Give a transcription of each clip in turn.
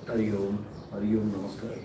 हरि ओम नमस्कार।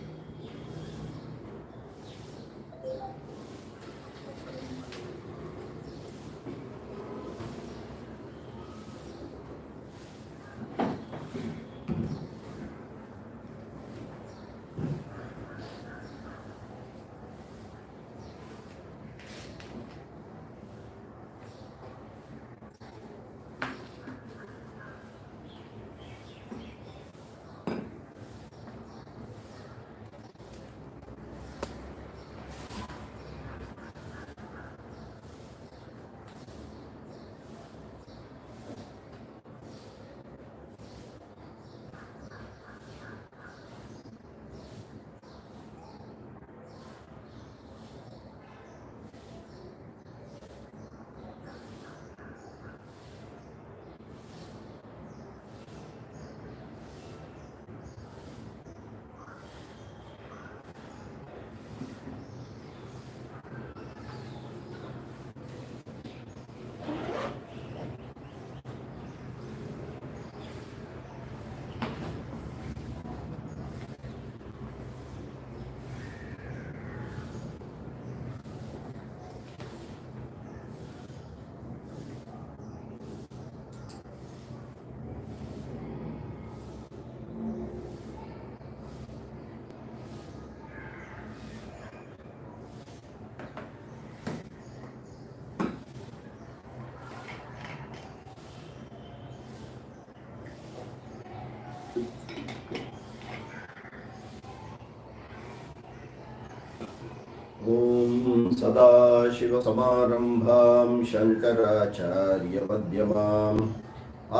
ओम सदाशिवसमारंभां शंकराचार्यमध्यमाम्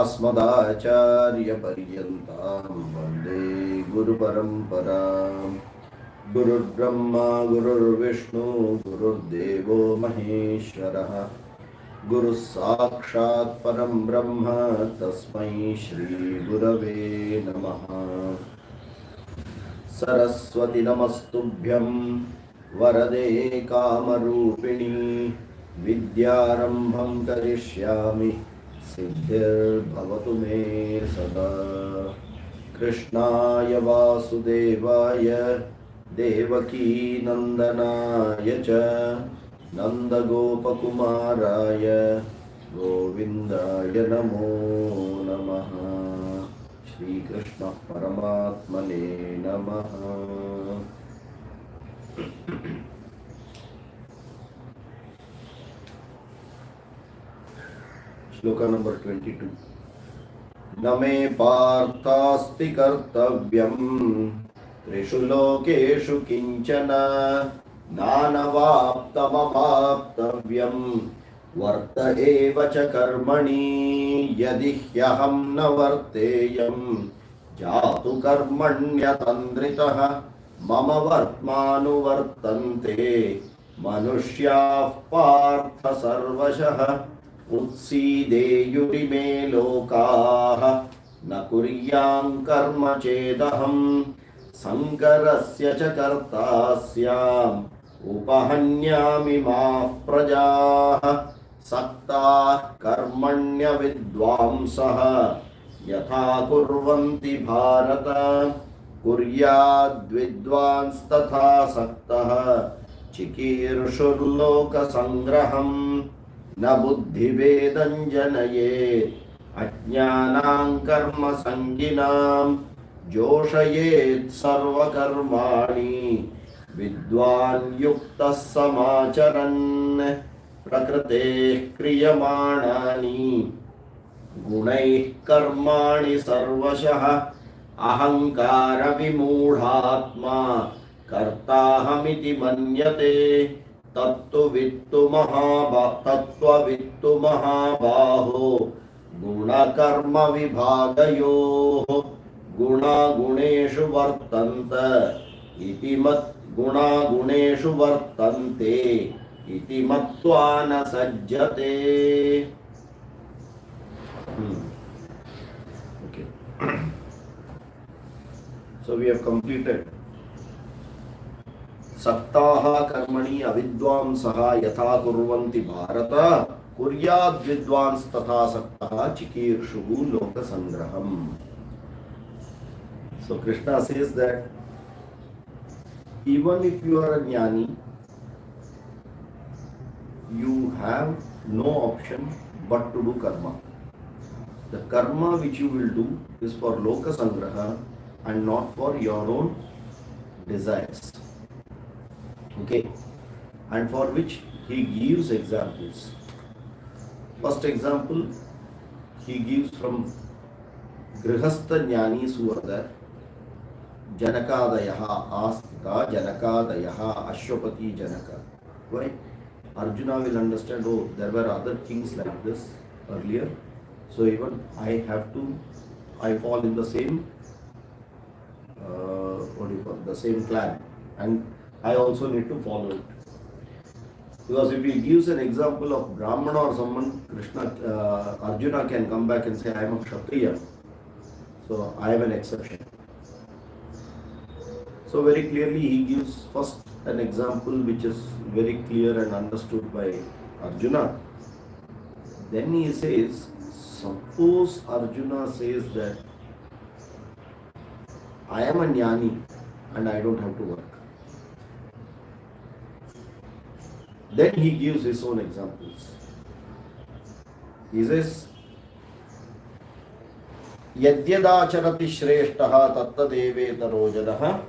अस्मदाचार्यपर्यन्तां वन्दे गुरुपरम्पराम्। गुरुर्ब्रह्मा गुरुर्विष्णु गुरुर्देवो महेश्वरः गुरुः साक्षात् परं ब्रह्म तस्मै श्रीगुरवे नमः। सरस्वती नमस्तुभ्यं वरदे कामरूपिणी विद्यारम्भं करिष्यामि सिद्धिर्भवतु मे सदा। कृष्णाय वासुदेवाय देवकी नन्दनाय च नन्दगोपकुमाराय गोविन्दाय नमो नमः। श्रीकृष्ण परमात्मने नमः। श्लोका नंबर 22। न मे पार्थास्ति कर्तव्यं त्रिषु लोकेषु किंचन नानवाप्तमवाप्तव्यं वर्त एव च कर्मणि यदि ह्यहं न वर्तेयं जातु कर्मण्यतन्द्रितः मम वर्त्मानुवर्तन्ते मनुष्याः पार्थ सर्वशः उत्सीदेयुरिमे लोकाः न कुर्यां कर्म चेदहं संकरस्य च कर्ता स्याम् उपहन्यामि माः प्रजाः सक्ताः कर्मण्य विद्वांसः यथा कुर्वन्ति भारत कुर्याद्विद्वांस्तथा सक्तः चिकीर्षुर्लोकसङ्ग्रहम् न बुद्धिभेदं जनयेत् अज्ञानां कर्मसङ्गिनां जोषयेत् सर्वकर्माणि विद्वान् युक्तः समाचरन् प्रकृतेः क्रियमाणानि गुणैः कर्माणि सर्वशः अहंकार विमूढात्मा कर्ताहमिति मन्यते तत्त्ववित्तु महाबाहो गुणकर्म विभागयोः गुणा गुणेषु वर्तन्त इति गुणागुणेषु वर्तन्ते इति मत्वा न सज्जते। Okay. So we have completed सक्ताः कर्मणि अविद्वांसः यथा कुर्वन्ति Bharat कुर्याद् विद्वांस्तथा सक्तः चिकीर्षुः लोकसंग्रहम्. So So Krishna says that even if you are a jnani, you have no option but to do karma. The karma which you will do is for loka sangraha and not for your own desires. Okay, and for which he gives examples. First example he gives from Grihastha Jnanis who are there. Janakadayaha Astha Janakadayaha Ashwapati Janaka. Why? Arjuna will understand, oh, there were other kings like this earlier. So even I fall in the same, the same clan. And I also need to follow it. Because if he gives an example of Brahmana or someone, Arjuna can come back and say, I am a Kshatriya. So I am an exception. So very clearly he gives first an example which is very clear and understood by Arjuna. Then he says, suppose Arjuna says that I am a jnani and I don't have to work. Then he gives his own examples. He says, Yadyadacharati shreshtaha tattadevetaro jadaha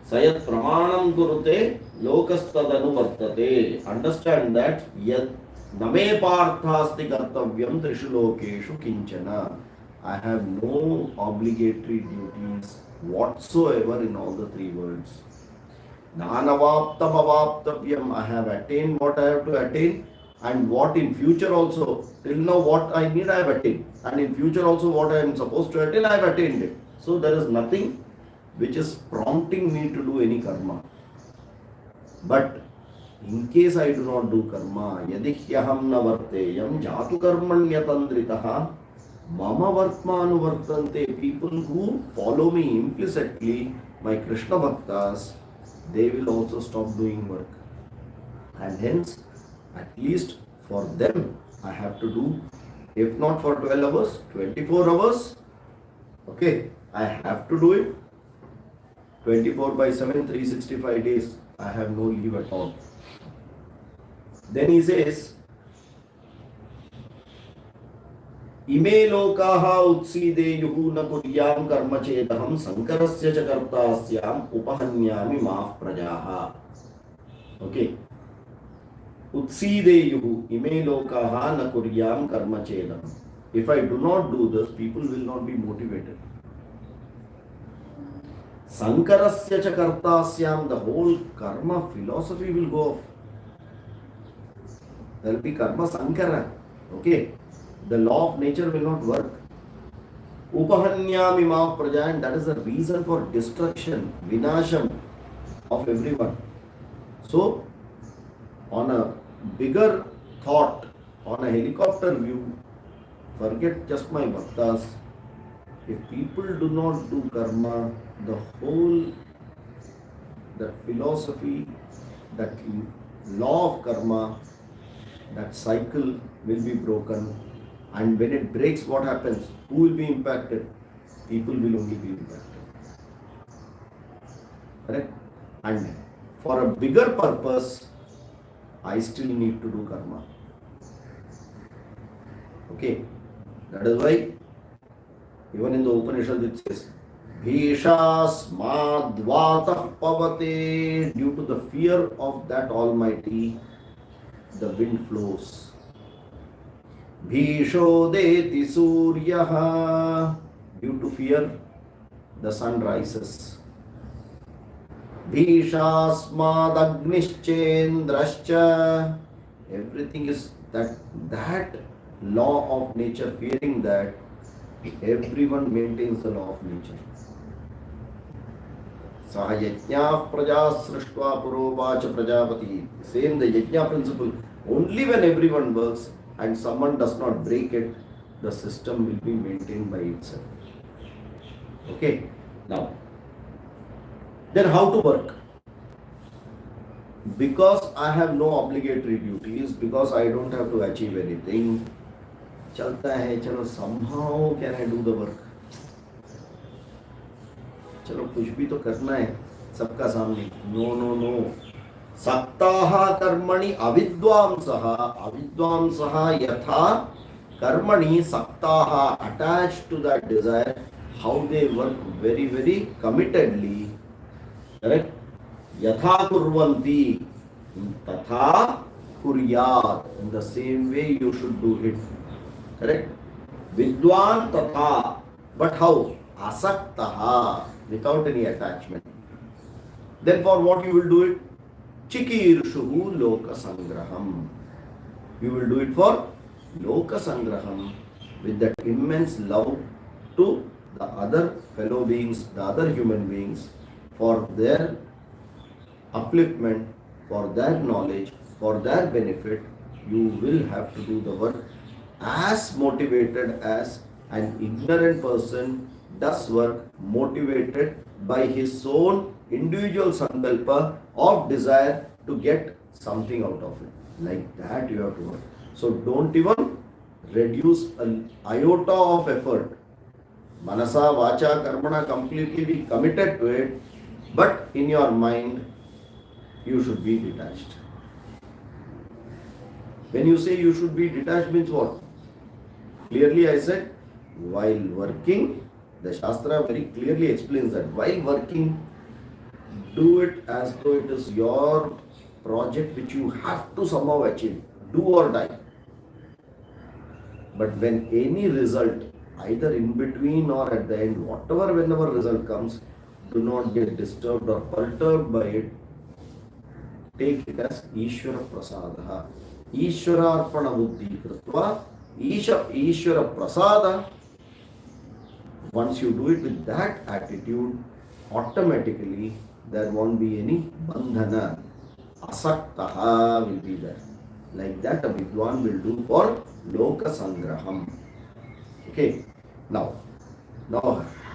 sayat pramanam kurute lokastadanu vartate. Understand that yad name parthasti kartavyam trishu lokeshu kinchana. I have no obligatory duties whatsoever in all the three worlds. Nanavaptam avaptavyam. I have attained what I have to attain, and what in future also. Till now what I need I have attained, and in future also what I am supposed to attain I have attained it. So there is nothing which is prompting me to do any karma. But in case I do not do karma, yadihyaham na varteyam jatu karmanyatandritaha mama vartmanu vartante. People who follow me implicitly, my Krishna bhaktas, they will also stop doing work. And hence, at least for them, I have to do, if not for 12 hours, 24 hours. Okay, I have to do it. 24/7, 365 days. I have no leave at all. Then he says, Ime lokaha utsideyuhu na kuryam karma chetaham sankarasya cha kartasyam upahanyami maaf prajaha. Okay. Utsideyuhu ime lokaha na kuryam karma chetaham. If I do not do this, people will not be motivated. Sankarasya cha kartasyam, the whole karma philosophy will go off. There will be karma sankara. Okay. The law of nature will not work. Upahanyami maaf praja, and that is the reason for destruction, vinasham of everyone. So, on a bigger thought, on a helicopter view, forget just my bhaktas. If people do not do karma, the whole, that philosophy, that law of karma, that cycle will be broken. And when it breaks, what happens? Who will be impacted? People will only be impacted. Correct? And for a bigger purpose, I still need to do karma. Okay? That is why, even in the Upanishad it says, Bhishasmadvatah pavate. Due to the fear of that Almighty, the wind flows. Bhishodeti suryaha. Due to fear, the sun rises. Bhishasmadagnischendrascha. Everything is that law of nature, fearing that, everyone maintains the law of nature. Saha yajñā praja srishtva purovacha prajapati. Same the yajña principle. Only when everyone works and someone does not break it, the system will be maintained by itself. Okay. Now, then how to work? Because I have no obligatory duties, because I don't have to achieve anything, chalta hai, chalo, somehow can I do the work? चलो कुछ भी तो करना है सबका सामने. No no no. सक्ताः कर्मणि अविद्वांसः. अविद्वांसः यथा कर्मणि सक्ताः attached to that desire, how they work very very committedly, correct? यथा कुर्वन्ति तथा कुर्यात्. In the same way you should do it, correct? Vidwan तथा, but how? Asaktaha, without any attachment. Then for what you will do it? Chikirshuhu loka sangraham. You will do it for loka sangraham, with that immense love to the other fellow beings, the other human beings, for their upliftment, for their knowledge, for their benefit. You will have to do the work as motivated as an ignorant person does work, motivated by his own individual sankalpa of desire to get something out of it. Like that you have to work. So don't even reduce an iota of effort. Manasa, vacha, karmana, completely be committed to it, but in your mind you should be detached. When you say you should be detached means what? Clearly I said, while working, the Shastra very clearly explains that while working, do it as though it is your project which you have to somehow achieve, do or die. But when any result, either in between or at the end, whatever, whenever result comes, do not get disturbed or perturbed by it. Take it as Ishvara Prasadaha. Ishvara Arpana Buddhi Kritva Ishvara Prasada. Once you do it with that attitude, automatically there won't be any bandhana. Asaktaha will be there. Like that a Vidwan will do for Loka Sangraham. Okay. Now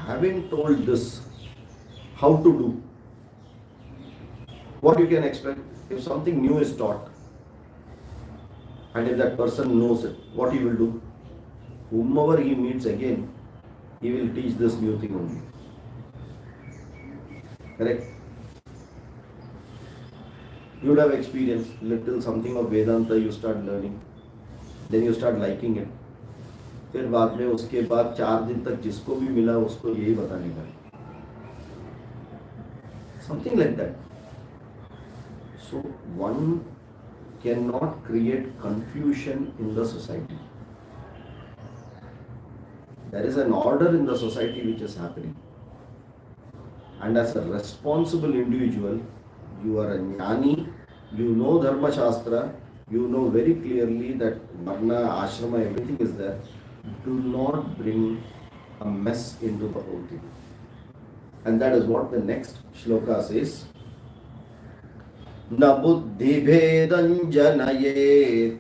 having told this, how to do? What you can expect if something new is taught, and if that person knows it, what he will do? Whomever he meets again, he will teach this new thing only. Correct? You would have experienced little something of Vedanta, you start learning, then you start liking it. फिर बाद में उसके बाद 4 दिन तक जिसको भी मिला उसको यही बताने का. Something like that. So one cannot create confusion in the society. There is an order in the society which is happening. And as a responsible individual, you are a jnani, you know Dharma Shastra, you know very clearly that Varna, Ashrama, everything is there. Do not bring a mess into the whole thing. And that is what the next shloka says. Na buddhi bhedan janayet,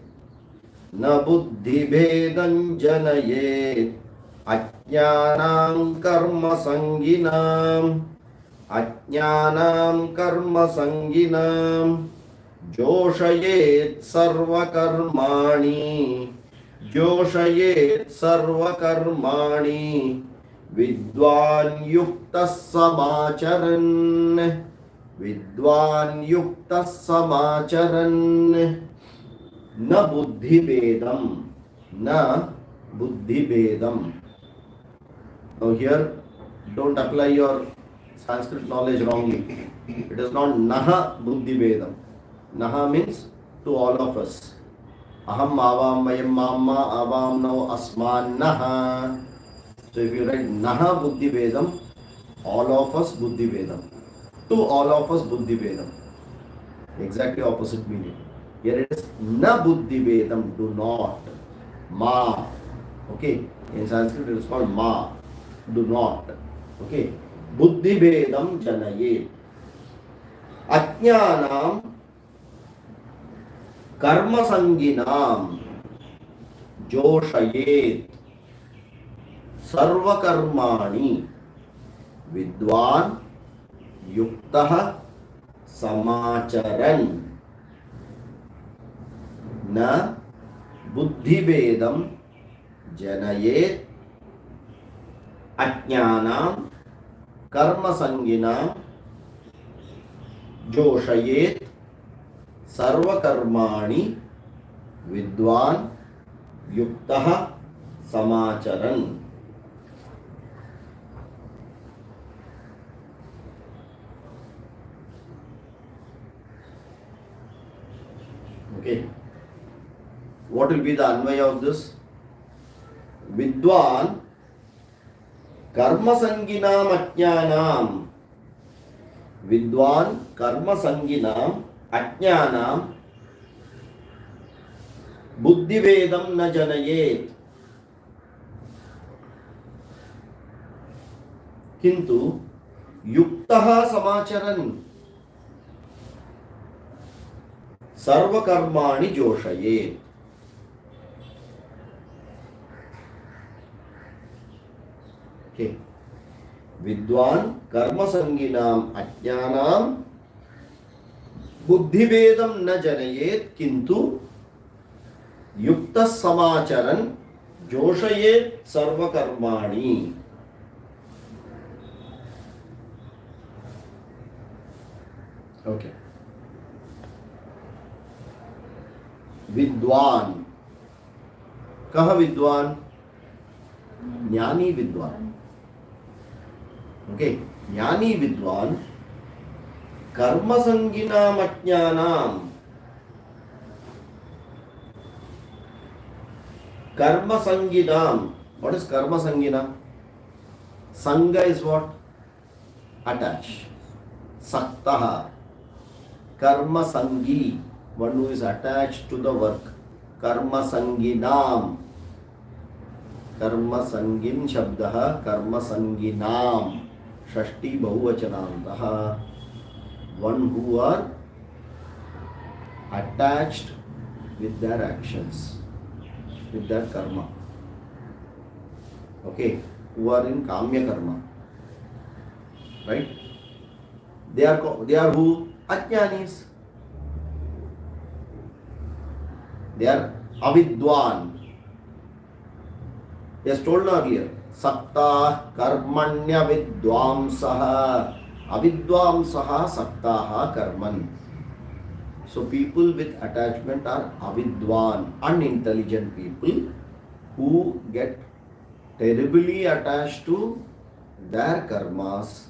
na buddhi bhedan janayet, ajnanam karma sanginam, ajnanam karma sanginam, joshayet sarva karmani, joshayet sarva karmani, vidwan yuktas samacharan, vidwan yuktas samacharan, na buddhi bedam, na buddhi bedam. Now here, don't apply your Sanskrit knowledge wrongly. It is not naha buddhi bedam. Naha means to all of us. Aham avam vayam mamma avam now asman naha. So if you write naha buddhi vedam, all of us buddhi vedam. To all of us buddhi vedam. Exactly opposite meaning. Here it is na buddhi vedam, do not. Ma. Okay. In Sanskrit it is called ma. Do not. Okay. Buddhi vedam janayet. Ajnanam karma sanginam joshayet sarva karmani vidwan yuktah samacharan na buddhi vedam janayet ajnanam कर्म संगिना जोषयेत् सर्वकर्माणि विद्वान् युक्तः समाचरन्. Okay. What will be the anvaya of this? Vidwan karma sanginam ajnanam. Vidwan karma sanginam ajnanam buddhivedam na janayet. Kintu yuktaha samacharan सर्वकर्माणि जोषयेत्. Okay. विद्वान् कर्मसंगिनाम् अज्ञानाम् बुद्धिभेदं न जनयेत् किन्तु युक्तः समाचरन् जोषयेत् सर्वकर्माणि. Okay. विद्वान, कह विद्वान? ज्ञानी विद्वान. ओके, ज्ञानी विद्वान कर्म संगिनाम अज्ञानाम. कर्म संगिनाम. What is karma sangina? Sanga is what? Attach. Saktaha. Karma sangi, one who is attached to the work. Karma sanginam. Karma sangin shabdah karma sanginam. Shashti bahuvachanantaha. One who are attached with their actions, with their karma. Okay, who are in kamya karma. Right? They are who? Ajnanis. They are avidwan. He has told earlier, sakta karmanya vidwamsaha. Avidwamsaha saktaha karman. So people with attachment are avidwan, unintelligent people who get terribly attached to their karmas,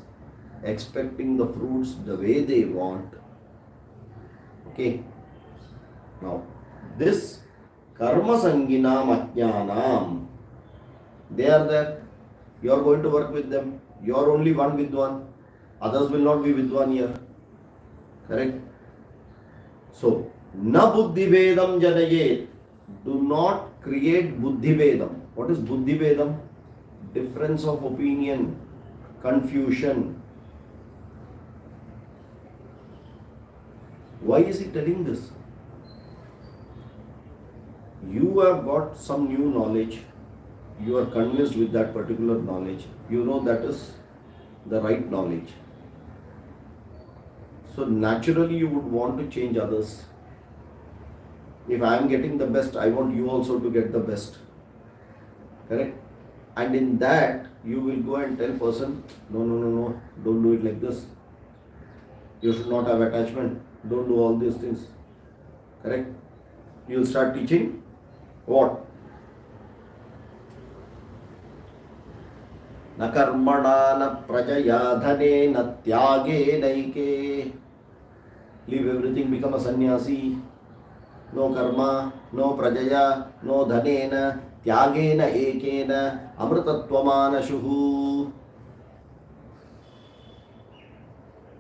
expecting the fruits the way they want. Okay. Now, this karma sanginam ajnanam, they are there. You are going to work with them. You are only one vidwan. Others will not be vidwan here. Correct? So, na buddhi vedam janayet. Do not create buddhi vedam. What is buddhi vedam? Difference of opinion, confusion. Why is he telling this? You have got some new knowledge. You are convinced with that particular knowledge. You know that is the right knowledge. So naturally you would want to change others. If I am getting the best, I want you also to get the best. Correct? And in that, you will go and tell person, no, don't do it like this. You should not have attachment. Don't do all these things. Correct? You will start teaching what? Na karmana na prajaya dhane na tyage naike. Leave everything, become a sannyasi. No karma, no prajaya, no dhanena, tyagena ekena, amritatvamana shuhu.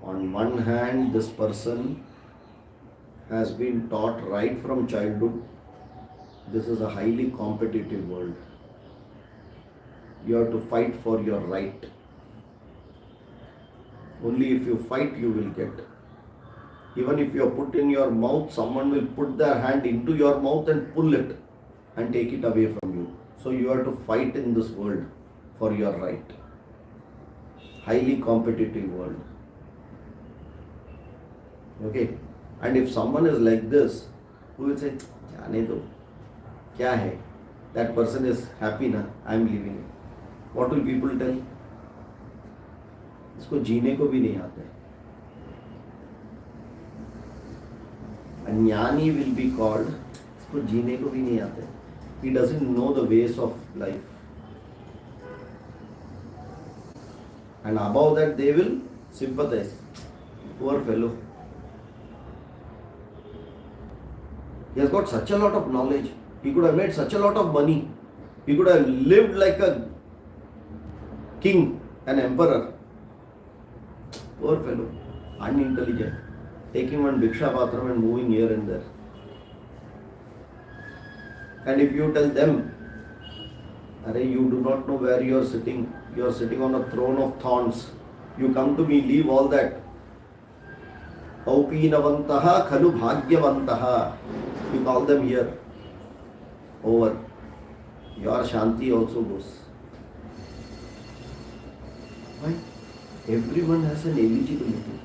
On one hand, this person has been taught right from childhood, this is a highly competitive world. You have to fight for your right. Only if you fight, you will get. Even if you are put in your mouth, someone will put their hand into your mouth and pull it and take it away from you. So you have to fight in this world for your right. Highly competitive world. Okay? And if someone is like this, who will say, Jane do, kya hai? That person is happy na, I am leaving it. What will people tell? इसको जीने को भी नहीं आता है. Jnani will be called, इसको जीने को भी नहीं आता है. He doesn't know the ways of life. And above that they will sympathize. Poor fellow. He has got such a lot of knowledge. He could have made such a lot of money. He could have lived like a king, an emperor. Poor fellow. Unintelligent. Taking one Bhiksha Patram and moving here and there. And if you tell them, Arey, you do not know where you are sitting. You are sitting on a throne of thorns. You come to me, leave all that. Aupinavantaha khalu bhagyavantaha. You call them here. Over. Your Shanti also goes. Why? Everyone has an eligibility.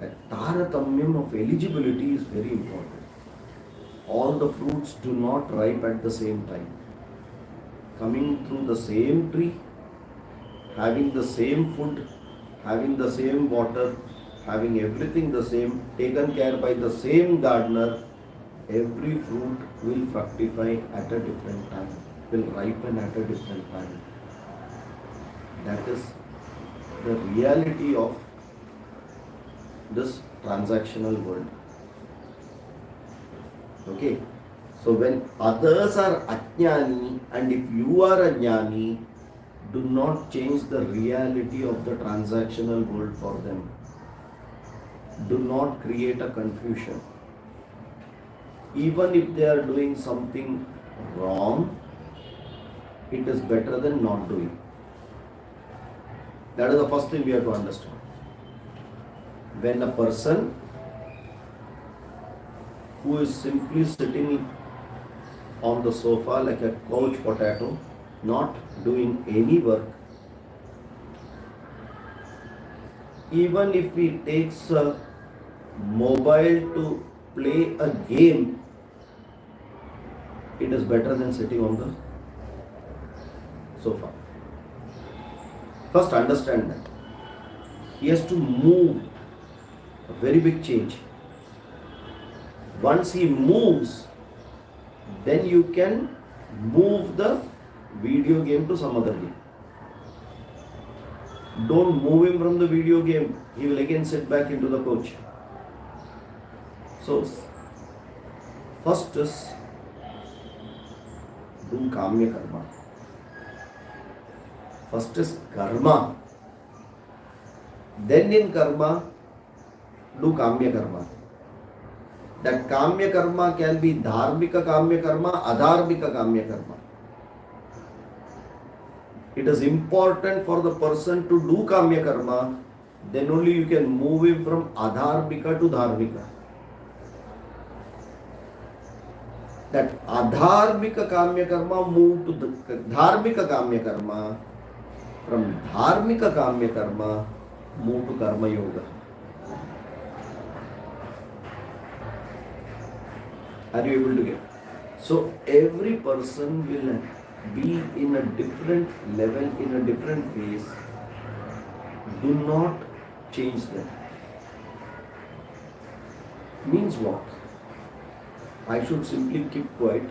A taratamyam of eligibility is very important. All the fruits do not ripe at the same time. Coming through the same tree, having the same food, having the same water, having everything the same, taken care by the same gardener, every fruit will fructify at a different time, will ripen at a different time. That is the reality of this transactional world. Okay, so when others are ajnani and if you are a jnani, do not change the reality of the transactional world for them. Do not create a confusion. Even if they are doing something wrong, it is better than not doing. That is the first thing we have to understand. When a person who is simply sitting on the sofa like a couch potato, not doing any work, even if he takes a mobile to play a game, it is better than sitting on the sofa. First understand that. He has to move, a very big change. Once he moves, then you can move the video game to some other game. Don't move him from the video game. He will again sit back into the couch. So, first is do kamya karma. First is karma. Then in karma, do kamya karma. That kamya karma can be dharmika kamya karma, adharmika kamya karma. It is important for the person to do kamya karma, then only you can move him from adharmika to dharmika. That adharmika kamya karma move to the dharmika kamya karma, from dharmika kamya karma move to karma yoga. Are you able to get? So every person will be in a different level, in a different phase. Do not change them. Means what? I should simply keep quiet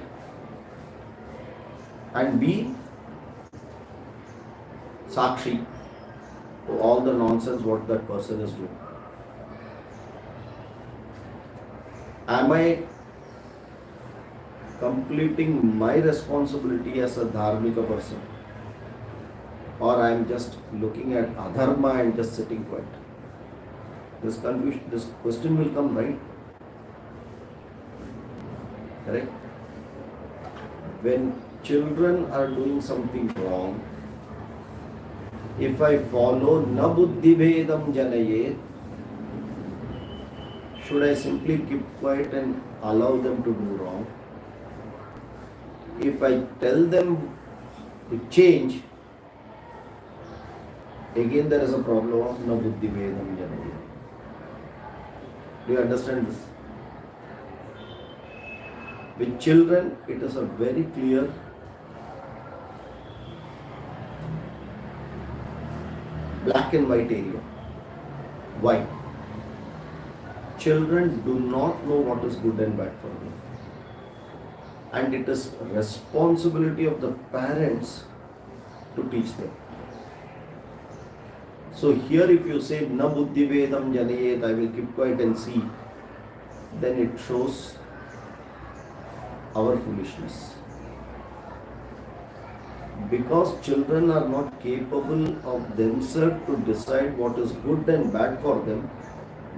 and be sakshi to all the nonsense what that person is doing. Am I completing my responsibility as a dharmika person, or I am just looking at adharma and just sitting quiet? This confusion, this question will come, right? Correct? When children are doing something wrong, if I follow na buddhi bhedam janayet, should I simply keep quiet and allow them to do wrong? If I tell them to change, again there is a problem of na buddhi bhedam janayet. Do you understand this? With children, it is a very clear black and white area. Why? Children do not know what is good and bad for them. And it is responsibility of the parents to teach them. So here if you say, na buddhi vedam janayet, I will keep quiet and see, then it shows our foolishness. Because children are not capable of themselves to decide what is good and bad for them,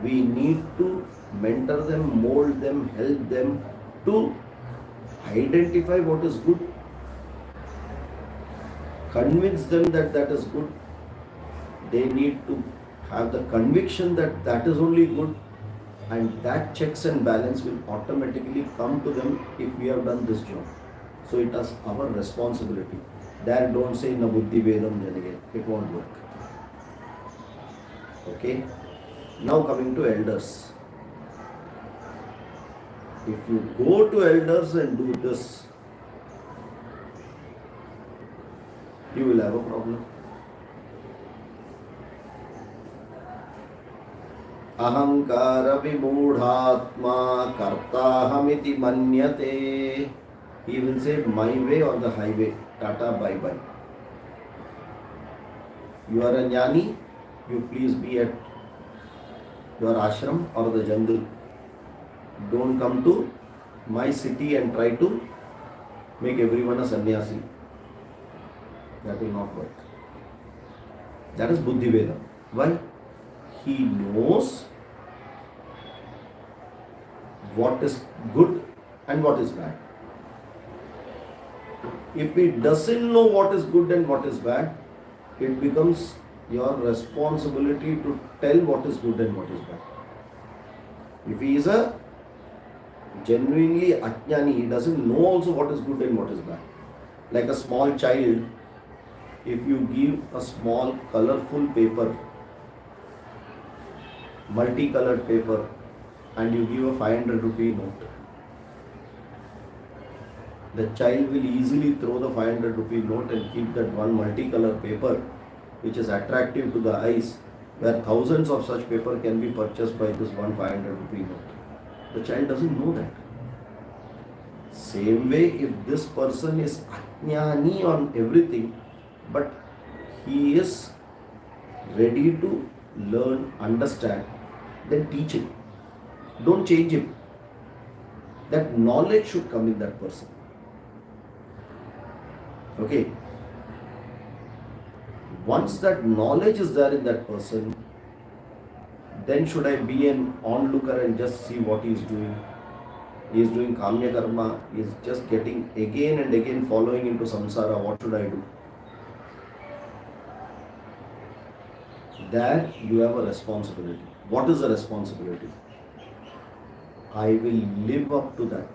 we need to mentor them, mold them, help them to identify what is good, convince them that that is good. They need to have the conviction that that is only good, and that checks and balance will automatically come to them if we have done this job. So it is our responsibility. There don't say na buddhi vedam janayet. It won't work. Okay. Now coming to elders. If you go to elders and do this, you will have a problem. Ahankara vimudhatma kartahamiti manyate. He will say, my way or the highway. Tata, bye bye. You are a jnani, you please be at your ashram or the jungle. Don't come to my city and try to make everyone a sannyasi. That will not work. That is Buddhi Veda. Why? He knows what is good and what is bad. If he doesn't know what is good and what is bad, it becomes your responsibility to tell what is good and what is bad. If he is a genuinely ajnani, he doesn't know also what is good and what is bad. Like a small child, if you give a small colorful paper, multicolored paper, and you give a 500 rupee note, the child will easily throw the 500 rupee note and keep that one multicolored paper which is attractive to the eyes, where thousands of such paper can be purchased by this one 500 rupee note. The child doesn't know that. Same way, if this person is ajnani on everything, but he is ready to learn, understand, then teach him. Don't change him. That knowledge should come in that person. Okay. Once that knowledge is there in that person, then should I be an onlooker and just see what he is doing? He is doing kamya karma, he is just getting again and again following into samsara. What should I do? There you have a responsibility. What is the responsibility? I will live up to that.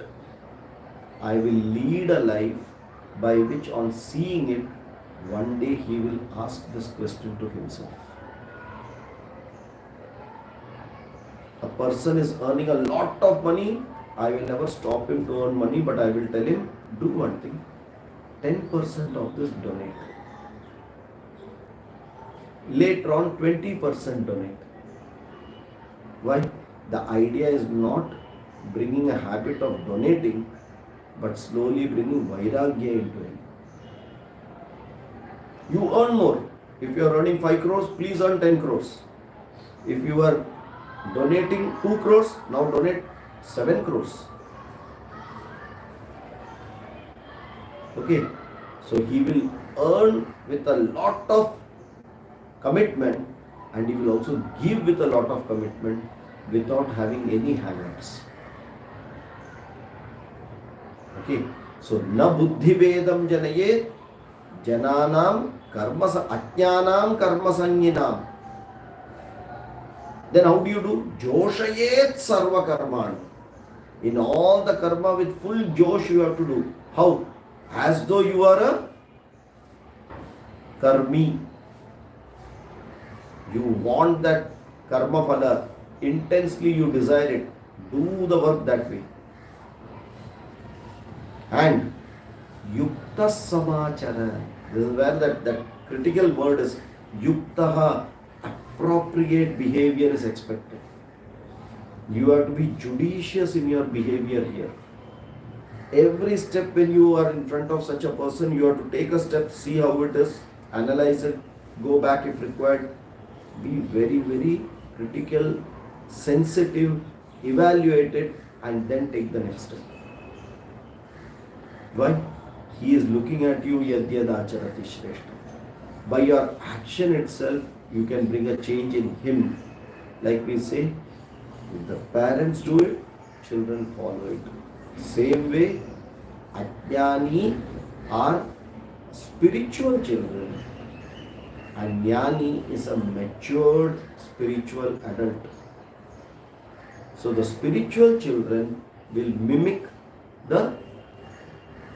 I will lead a life by which, on seeing it, one day he will ask this question to himself. A person is earning a lot of money, I will never stop him to earn money, but I will tell him, do one thing, 10% of this donate. Later on, 20% donate. Why? The idea is not bringing a habit of donating, but slowly bringing vairagya into him. You earn more. If you are earning 5 crores, please earn 10 crores. If you are donating 2 crores, now donate 7 crores. Okay, so he will earn with a lot of commitment, and he will also give with a lot of commitment without having any hang-ups. Okay, so na buddhi vedam janayet jananam karma ajnanam karma sanginam. Then how do you do? Joshayet sarva karman. In all the karma with full josh you have to do. How? As though you are a karmi. You want that karma phala. Intensely you desire it. Do the work that way. And yukta samachara. This is where that critical word is Yuktaha, appropriate behavior is expected. You have to be judicious in your behavior here. Every step when you are in front of such a person, you have to take a step, see how it is, analyze it, go back if required. Be very, very critical, sensitive, evaluate it, and then take the next step. Why? He is looking at you, yadyad acharati shreshta. By your action itself, you can bring a change in him. Like we say, if the parents do it, children follow it. Same way, ajnani are spiritual children, and jnani is a matured spiritual adult. So the spiritual children will mimic the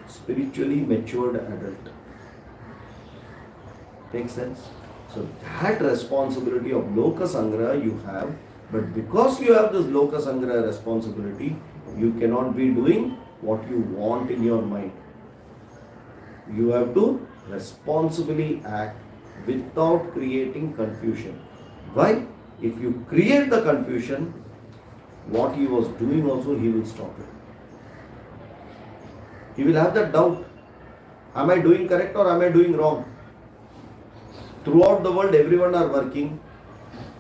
spiritually matured adult. Makes sense? So that responsibility of Loka Sangraha you have, but because you have this Loka Sangraha responsibility, you cannot be doing what you want in your mind. You have to responsibly act without creating confusion. Why? If you create the confusion, what he was doing also, he will stop it. He will have that doubt. Am I doing correct or am I doing wrong? Throughout the world, everyone are working.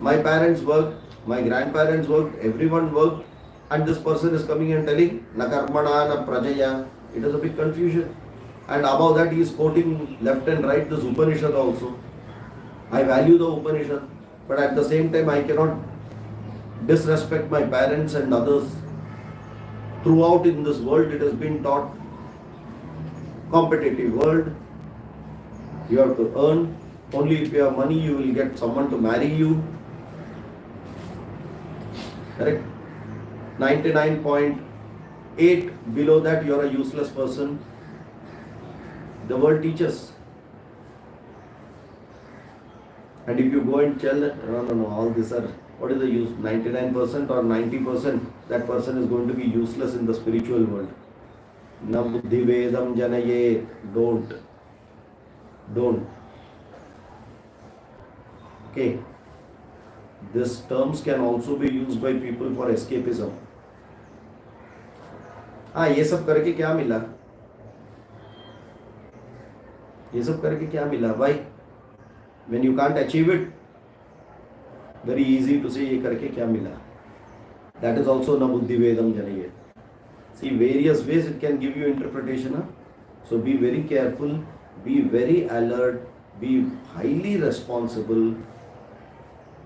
My parents worked, my grandparents worked, everyone worked, and this person is coming and telling, na karmana, na prajaya. It is a big confusion. And above that, he is quoting left and right this Upanishad also. I value the Upanishad, but at the same time, I cannot disrespect my parents and others. Throughout in this world, it has been taught competitive world. You have to earn. Only if you have money, you will get someone to marry you. Correct? 99.8 below that, you are a useless person. The world teaches. And if you go and tell that, no, all these are, what is the use? 99% or 90%, that person is going to be useless in the spiritual world. Na buddhi vedam janaye. Don't. Okay. These terms can also be used by people for escapism. ये सब करके क्या मिला? ये सब करके क्या मिला? Why? When you can't achieve it, very easy to say ये करके क्या मिला? That is also na buddhi vedam janaye. See, various ways it can give you interpretation. Huh? So be very careful, be very alert, be highly responsible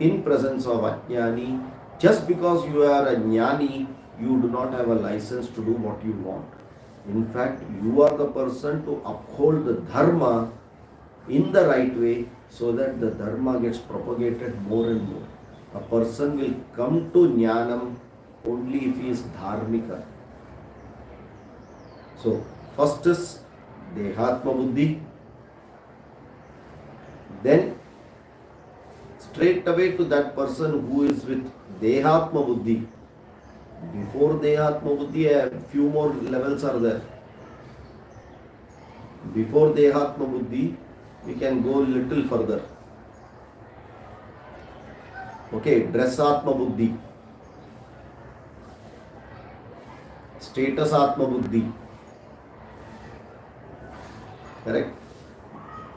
in presence of ajnani. Just because you are a jnani, you do not have a license to do what you want. In fact, you are the person to uphold the dharma in the right way so that the dharma gets propagated more and more. A person will come to jnanam only if he is dharmika. So, first is dehatma buddhi, then straight away to that person who is with dehatma buddhi. Before dehatma buddhi, a few more levels are there. Before dehatma buddhi, we can go a little further. Okay, dressatma buddhi, status atma buddhi. Correct?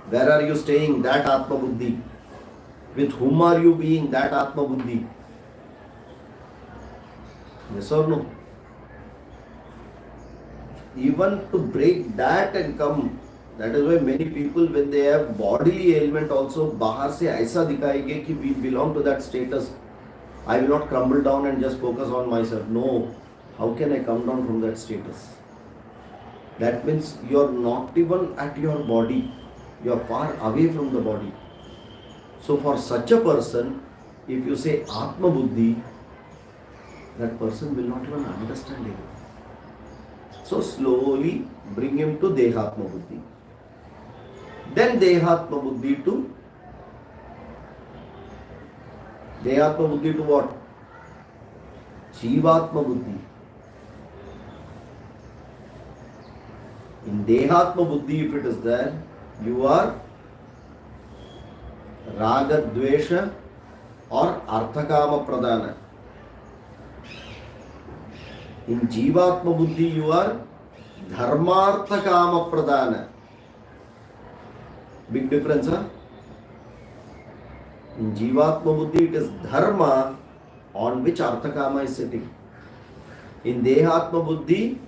Where are you staying? That atma buddhi. With whom are you being? That atma buddhi. Yes or no? Even to break that and come, that is why many people, when they have bodily ailment also, bahar se aisa dikhayenge ki we belong to that status. I will not crumble down and just focus on myself. No. How can I come down from that status? That means you are not even at your body. You are far away from the body. So for such a person, if you say Atma Buddhi, that person will not even understand it. So slowly bring him to Dehatma Buddhi. Then Dehatma Buddhi to what? Jivatma Buddhi. In Dehatma Buddhi, if it is there, you are Raga Dvesha or Arthakama Pradana. In Jivatma Buddhi you are Dharmarthakama Pradana. Big difference, huh? In Jivatma Buddhi it is Dharma on which Arthakama is sitting. In Dehatma Buddhi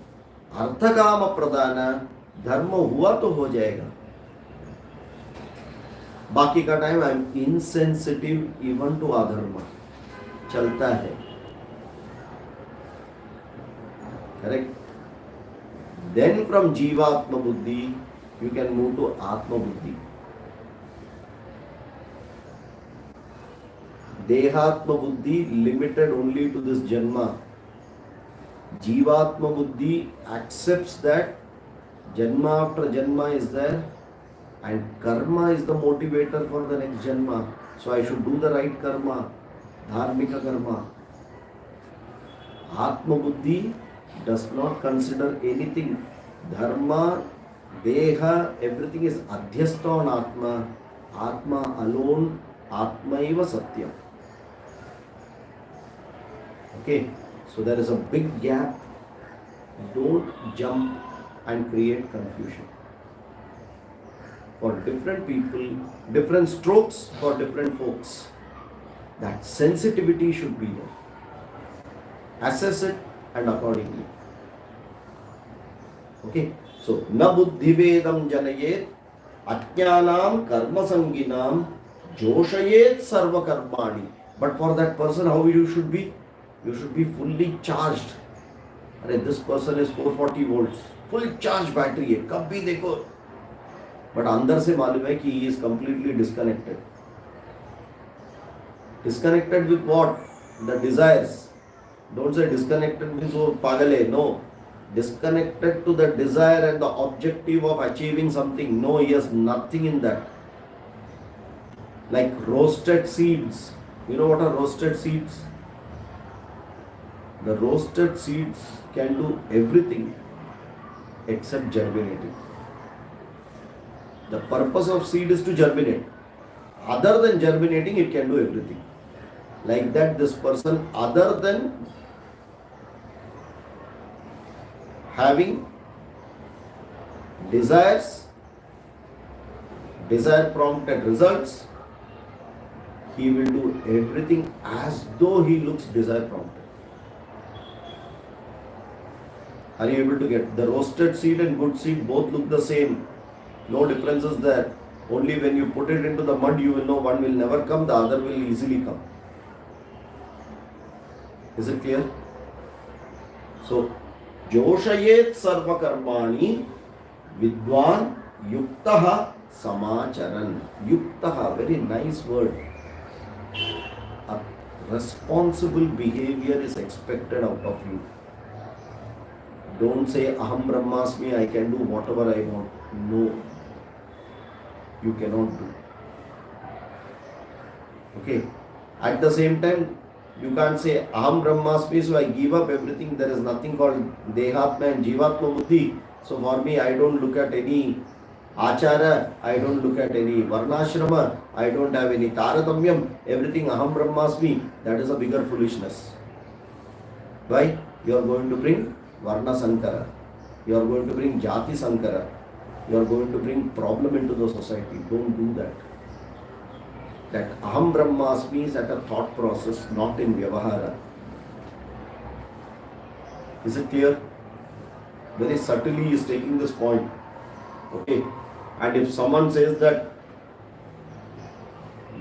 Arthakama Pradana, Dharma हुआ तो हो जाएगा. बाकी का time I am insensitive even to अधर्म, चलता है. Correct? Then from Jivatma Buddhi you can move to Atma Buddhi. Dehatma Buddhi limited only to this Janma. Jivatma Buddhi accepts that Janma after Janma is there and Karma is the motivator for the next Janma. So I should do the right Karma, Dharmika Karma. Atma Buddhi does not consider anything. Dharma, Deha, everything is adhyastha on Atma. Atma alone, Atma eva Satyam. Okay, so there is a big gap. Don't jump and create confusion. For different people, different strokes for different folks. That sensitivity should be there. Assess it and accordingly. Okay, so na buddhivedam janayet ajnanam karma sanginam joshayet sarva karmani. But for that person, how you should be? You should be fully charged. This person is 440 volts, full charge battery है, कब भी देखो. But अंदर से मालूम है कि he is completely disconnected. Disconnected with what? The desires. Don't say disconnected means वो पागल है. No. Disconnected to the desire and the objective of achieving something. No, he has nothing in that. Like roasted seeds. You know what are roasted seeds? The roasted seeds can do everything except germinating. The purpose of seed is to germinate. Other than germinating, it can do everything. Like that, this person, other than having desires, desire prompted results, he will do everything as though he looks desire prompted. Are you able to get the roasted seed and good seed both look the same? No differences there. Only when you put it into the mud, you will know one will never come, the other will easily come. Is it clear? So, Joshayet sarva karmani vidwan yuktaha samacharan. Yuktaha, very nice word. A responsible behavior is expected out of you. Don't say aham brahmasmi, I can do whatever I want. No, you cannot do. Okay. At the same time, you can't say aham brahmasmi, so I give up everything. There is nothing called dehatma and jivatma buddhi. So for me, I don't look at any achara, I don't look at any varnashrama, I don't have any taratamyam. Everything aham brahmasmi. That is a bigger foolishness. Why? You are going to bring Varna Sankara. You are going to bring Jati Sankara. You are going to bring problem into the society. Don't do that. That Aham Brahmasmi is at a thought process, not in Vyavahara. Is it clear? Very subtly he is taking this point. Okay. And if someone says that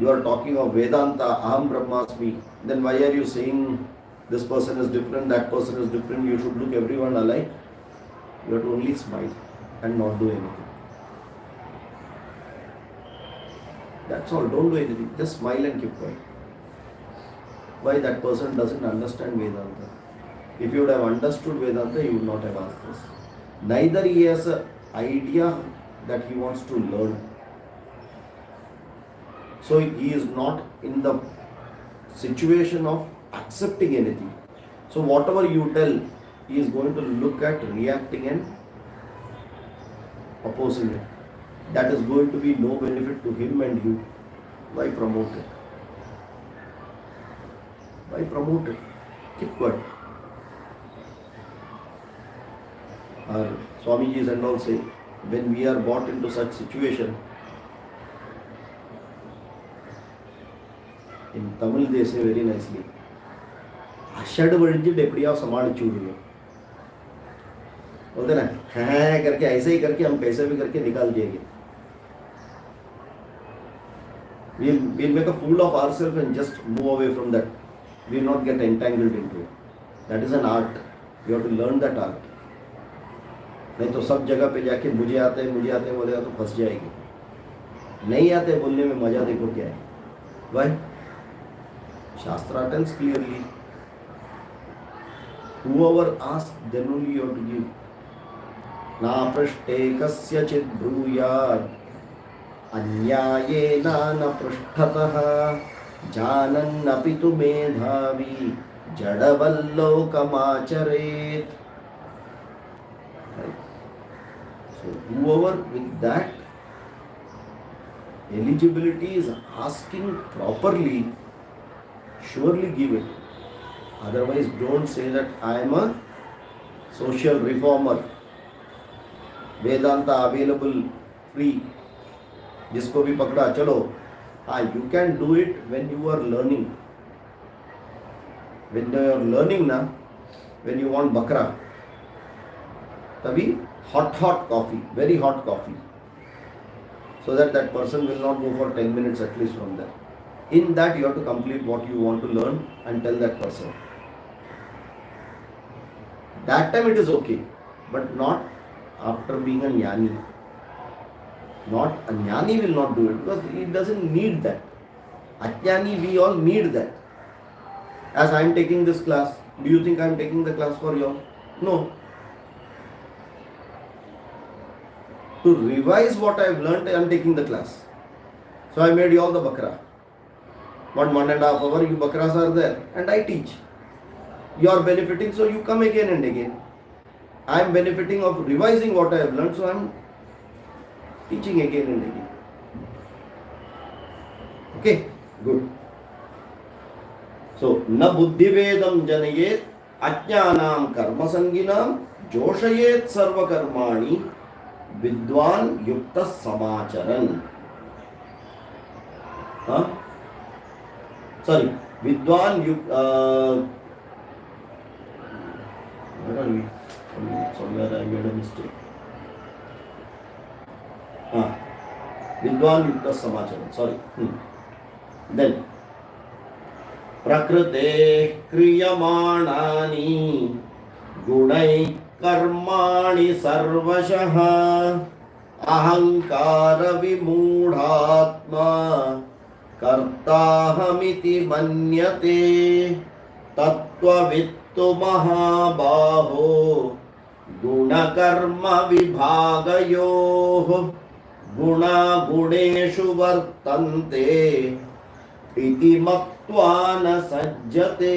you are talking of Vedanta, Aham Brahmasmi, then why are you saying this person is different, that person is different, you should look everyone alike? You have to only smile and not do anything. That's all. Don't do anything. Just smile and keep quiet. Why? That person doesn't understand Vedanta. If you would have understood Vedanta, you would not have asked this. Neither he has an idea that he wants to learn. So he is not in the situation of accepting anything. So whatever you tell, he is going to look at reacting and opposing it. That is going to be no benefit to him and you. Why promote it? Why promote it? Keep quiet. Our Swamijis and all say, when we are brought into such situation, in Tamil they say very nicely, अषड वरिंज डेपड़िया समाल चूड़ियों बोलते ना हाँ करके ऐसे ही करके हम कैसे भी करके निकाल देंगे. We'll make a fool of ourselves and just move away from that. We'll not get entangled into it. That is an art. You have to learn that art. नहीं तो सब जगह पे जाके मुझे आते हैं बोलेगा तो फंस जाएगी. नहीं आते बोलने में मजा देखो क्या है. Why? Shastra tells clearly. Whoever asks, then only you have to give. Na prashte kasyachid bruyad अन्यायेना न पृष्ठतः जानन्नपि तु मेधावी जडवल्लोकमाचरेत्. So whoever with that eligibility is asking properly, surely give it. Otherwise don't say that I am a social reformer. Vedanta available free. जिसको भी पकड़ा चलो. हाँ, you can do it when you are learning. When you are learning ना, when you want bakra, तभी hot coffee, very hot coffee, so that that person will not go for 10 minutes at least from there. In that you have to complete what you want to learn and tell that person. That time it is okay, but not after being a jnani. Not a jnani will not do it because he doesn't need that. Ajnani, we all need that. As I am taking this class, do you think I am taking the class for you all? No. To revise what I have learnt, I am taking the class. So I made you all the bakra. 1.5 hour you bakras are there and I teach. You are benefiting, so you come again and again. I am benefiting of revising what I have learnt, so I am teaching again and again. Okay, good. So, na buddhivedam janayet ajnanam karma sanginam joshayet sarva karmani vidwan yukta samacharan. Sorry, vidwan yukta. Where are we? Somewhere I made a mistake. विद्वान युक्त समाचार. Sorry. Then प्रकृते क्रियमाणानि गुणै कर्माणि सर्वशः अहंकार विमूढात्मा कर्ताहमिति मन्यते तत्त्ववित्तु महाबाहो गुणकर्म विभागयोः गुणा गुणेषु वर्तन्ते इति मत्वा न सज्जते.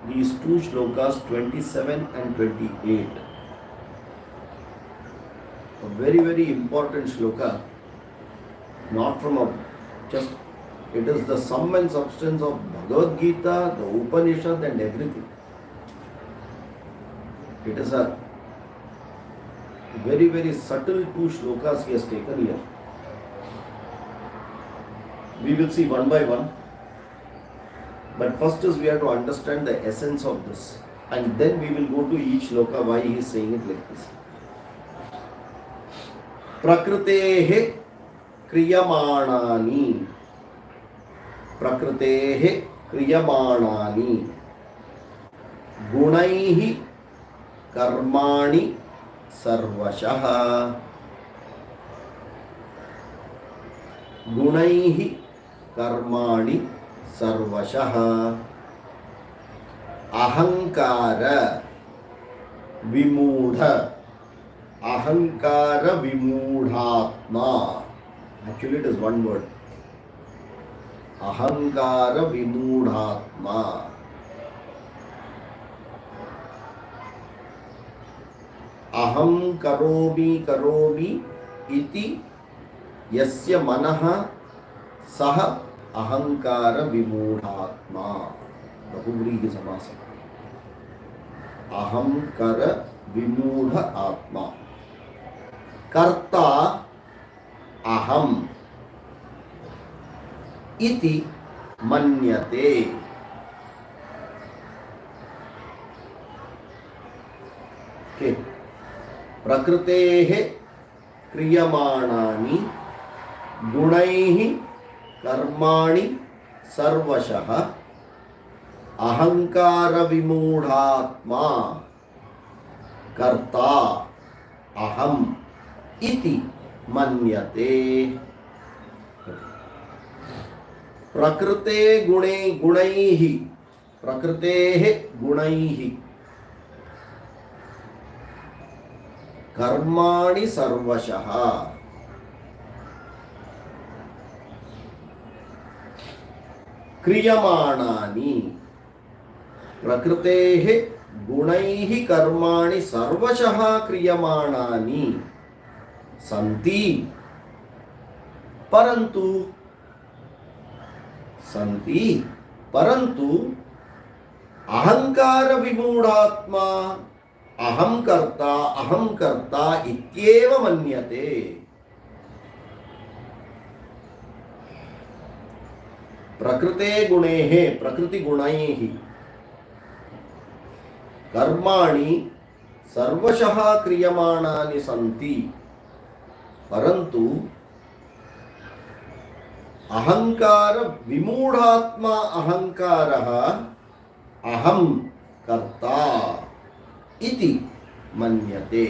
These two shlokas 27 and 28. A very very important shloka. Not from a just, it is the sum and substance of Bhagavad Gita, the Upanishad and everything. It is a very very subtle two shlokas he has taken here. We will see one by one, but first is we have to understand the essence of this, and then we will go to each shloka why he is saying it like this. Prakrutehe kriyamanani, prakrutehe kriyamanani gunaihi karmani सर्वशः गुणैः कर्माणि सर्वशः अहंकार विमूढ़ अहंकार विमूढ़ात्मा. Actually it is one word. अहंकार विमूढ़ात्मा. अहम करोमि करोमि इति यस्य मनः Saha ahankara vimudhatma. Bahuvrihi samasa. Ahankara vimudha atma. Karta aham iti manyate. Okay. Prakrutehe क्रियमाणानि गुणैः कर्माणि सर्वशः अहंकार विमूढ़ात्मा कर्ता अहम इति मन्यते. प्रकृते गुणे गुणैः प्रकृतेः गुणैः कर्माणि सर्वशः क्रियमाणानि. प्रकृतेः गुणैः कर्माणि सर्वशः क्रियमाणानि सन्ति परन्तु अहंकार विमूढ़ात्मा अहम कर्ता इत्येव मन्यते. प्रकृते गुणैः प्रकृति गुणैः कर्माणि सर्वशः क्रियमाणानि सन्ति परन्तु अहंकार विमूढ़ात्मा अहंकारः अहम कर्ता इति मन्यते.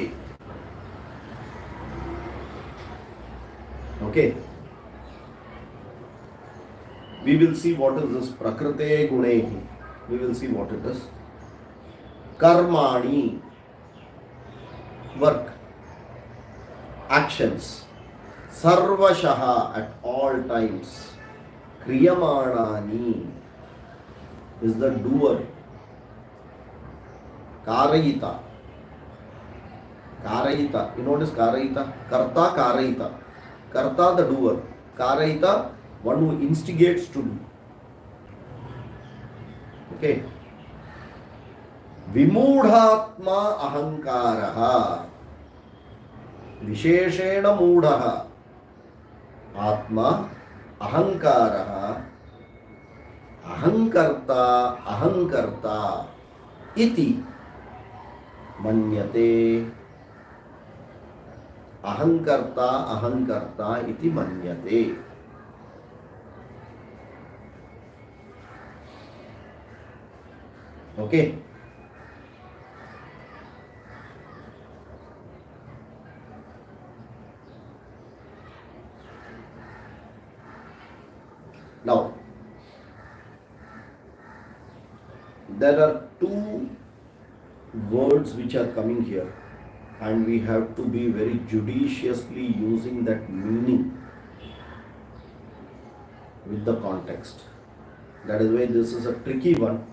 Okay, we will see what is this prakrite gunehi. We will see what it is. Karmani, work, actions. Sarvashaha, at all times. Kriyamanani is the doer. Karayita, you know what is Karayita? Karta, Karayita. Karta, the doer. Karayita, one who instigates to do. Okay. Vimudhatma ahankaraha. Visheshena mudhaha. Atma ahankaraha. Ahankarta iti मन्यते. अहंकर्ता इति मन्यते. Okay. Now there are two words which are coming here and we have to be very judiciously using that meaning with the context. That is why this is a tricky one,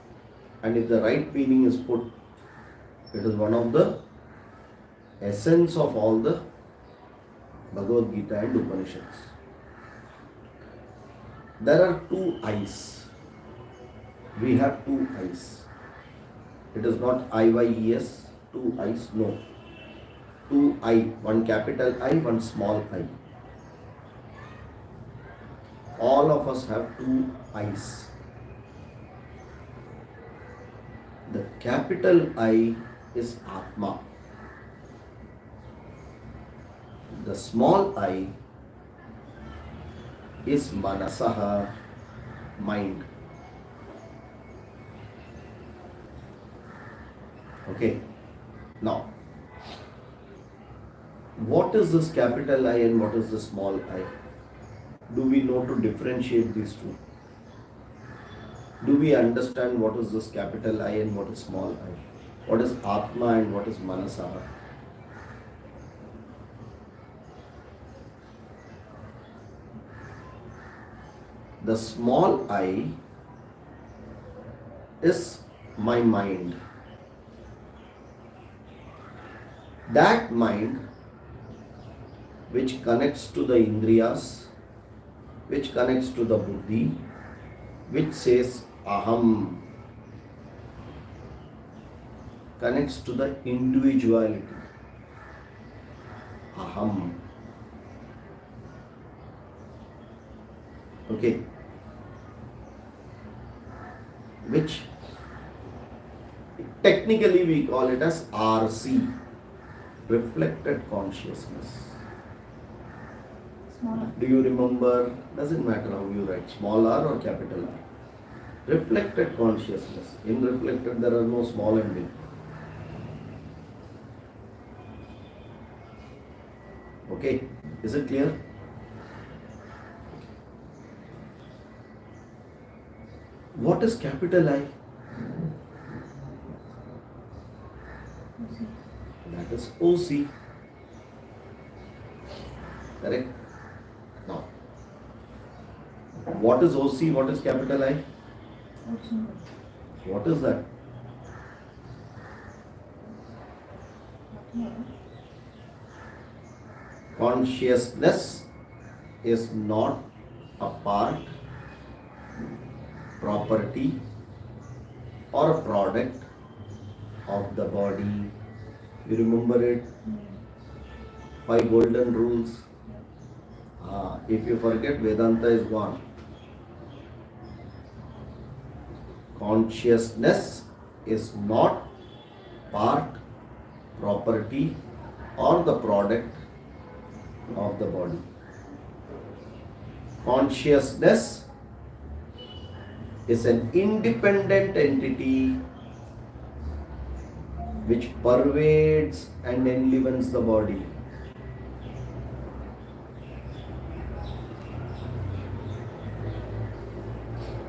and if the right meaning is put, it is one of the essence of all the Bhagavad Gita and Upanishads. There are two eyes. We have two eyes. It is not IYES, two eyes, no. Two eye, one capital I, one small I. All of us have two eyes. The capital I is Atma. The small I is Manasaha, mind. Okay. Now, what is this capital I and what is the small I? Do we know to differentiate these two? Do we understand what is this capital I and what is small I? What is Atma and what is Manasa? The small I is my mind. That mind which connects to the Indriyas which connects to the buddhi, which says aham, connects to the individuality. Aham. Okay. Which technically we call it as RC, reflected consciousness. Smaller. Do you remember? Doesn't matter how you write, small r or capital R. Reflected consciousness. In reflected, there are no small and big. Okay, is it clear? What is capital I? That is OC. Correct? Now, what is OC? What is capital I? What is that? Consciousness is not a part, property, or a product of the body. You remember it? 5 golden rules. If you forget, Vedanta is gone. Consciousness is not part, property, or the product of the body. Consciousness is an independent entity which pervades and enlivens the body.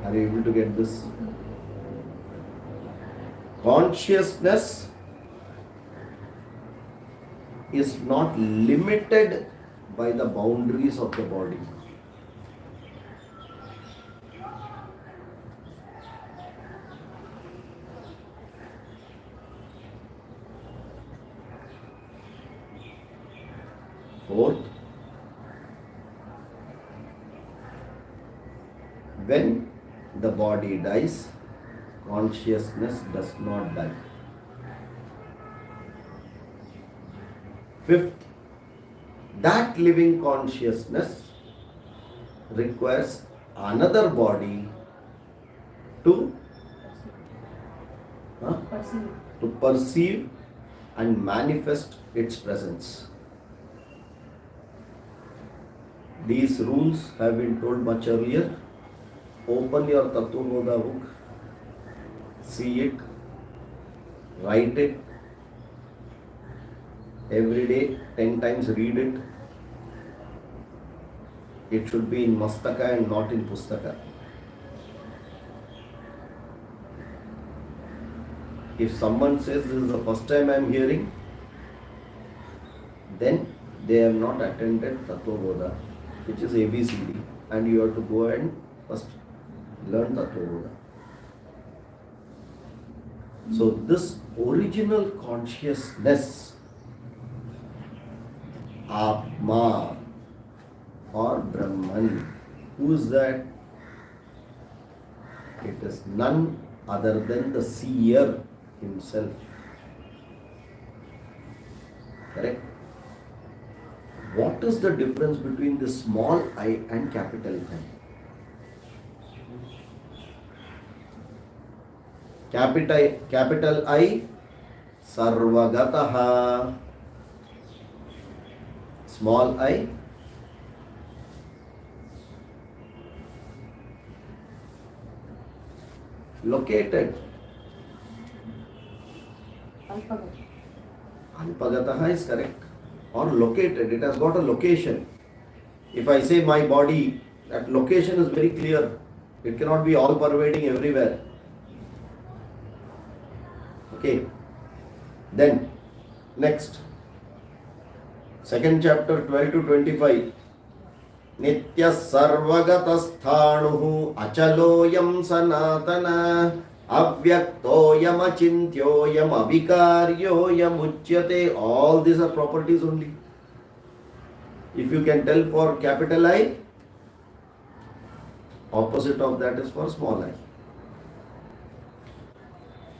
Are you able to get this? Consciousness is not limited by the boundaries of the body. Fourth, when the body dies, consciousness does not die. Fifth, that living consciousness requires another body to perceive and manifest its presence. These rules have been told much earlier. Open your Tattva book, see it, write it, every day 10 times read it. It should be in Mastaka and not in Pustaka. If someone says this is the first time I am hearing, then they have not attended Tattva, which is ABCD, and you have to go and first learn Tattva. So this original consciousness, Atma or Brahman, who is that? It is none other than the seer himself. Correct? What is the difference between the small I and capital I? Capital I, Sarvagataha. Small I, located. Alpagataha is correct. Or located. It has got a location. If I say my body, that location is very clear. It cannot be all pervading everywhere. Okay. Then, next. Second chapter 12 to 25. Nitya sarvagatasthānuhu achaloyam sanatana avyaktoyam achintyoyam avikaryoyam uchyate. All these are properties only. If you can tell for capital I, Opposite of that is for small I.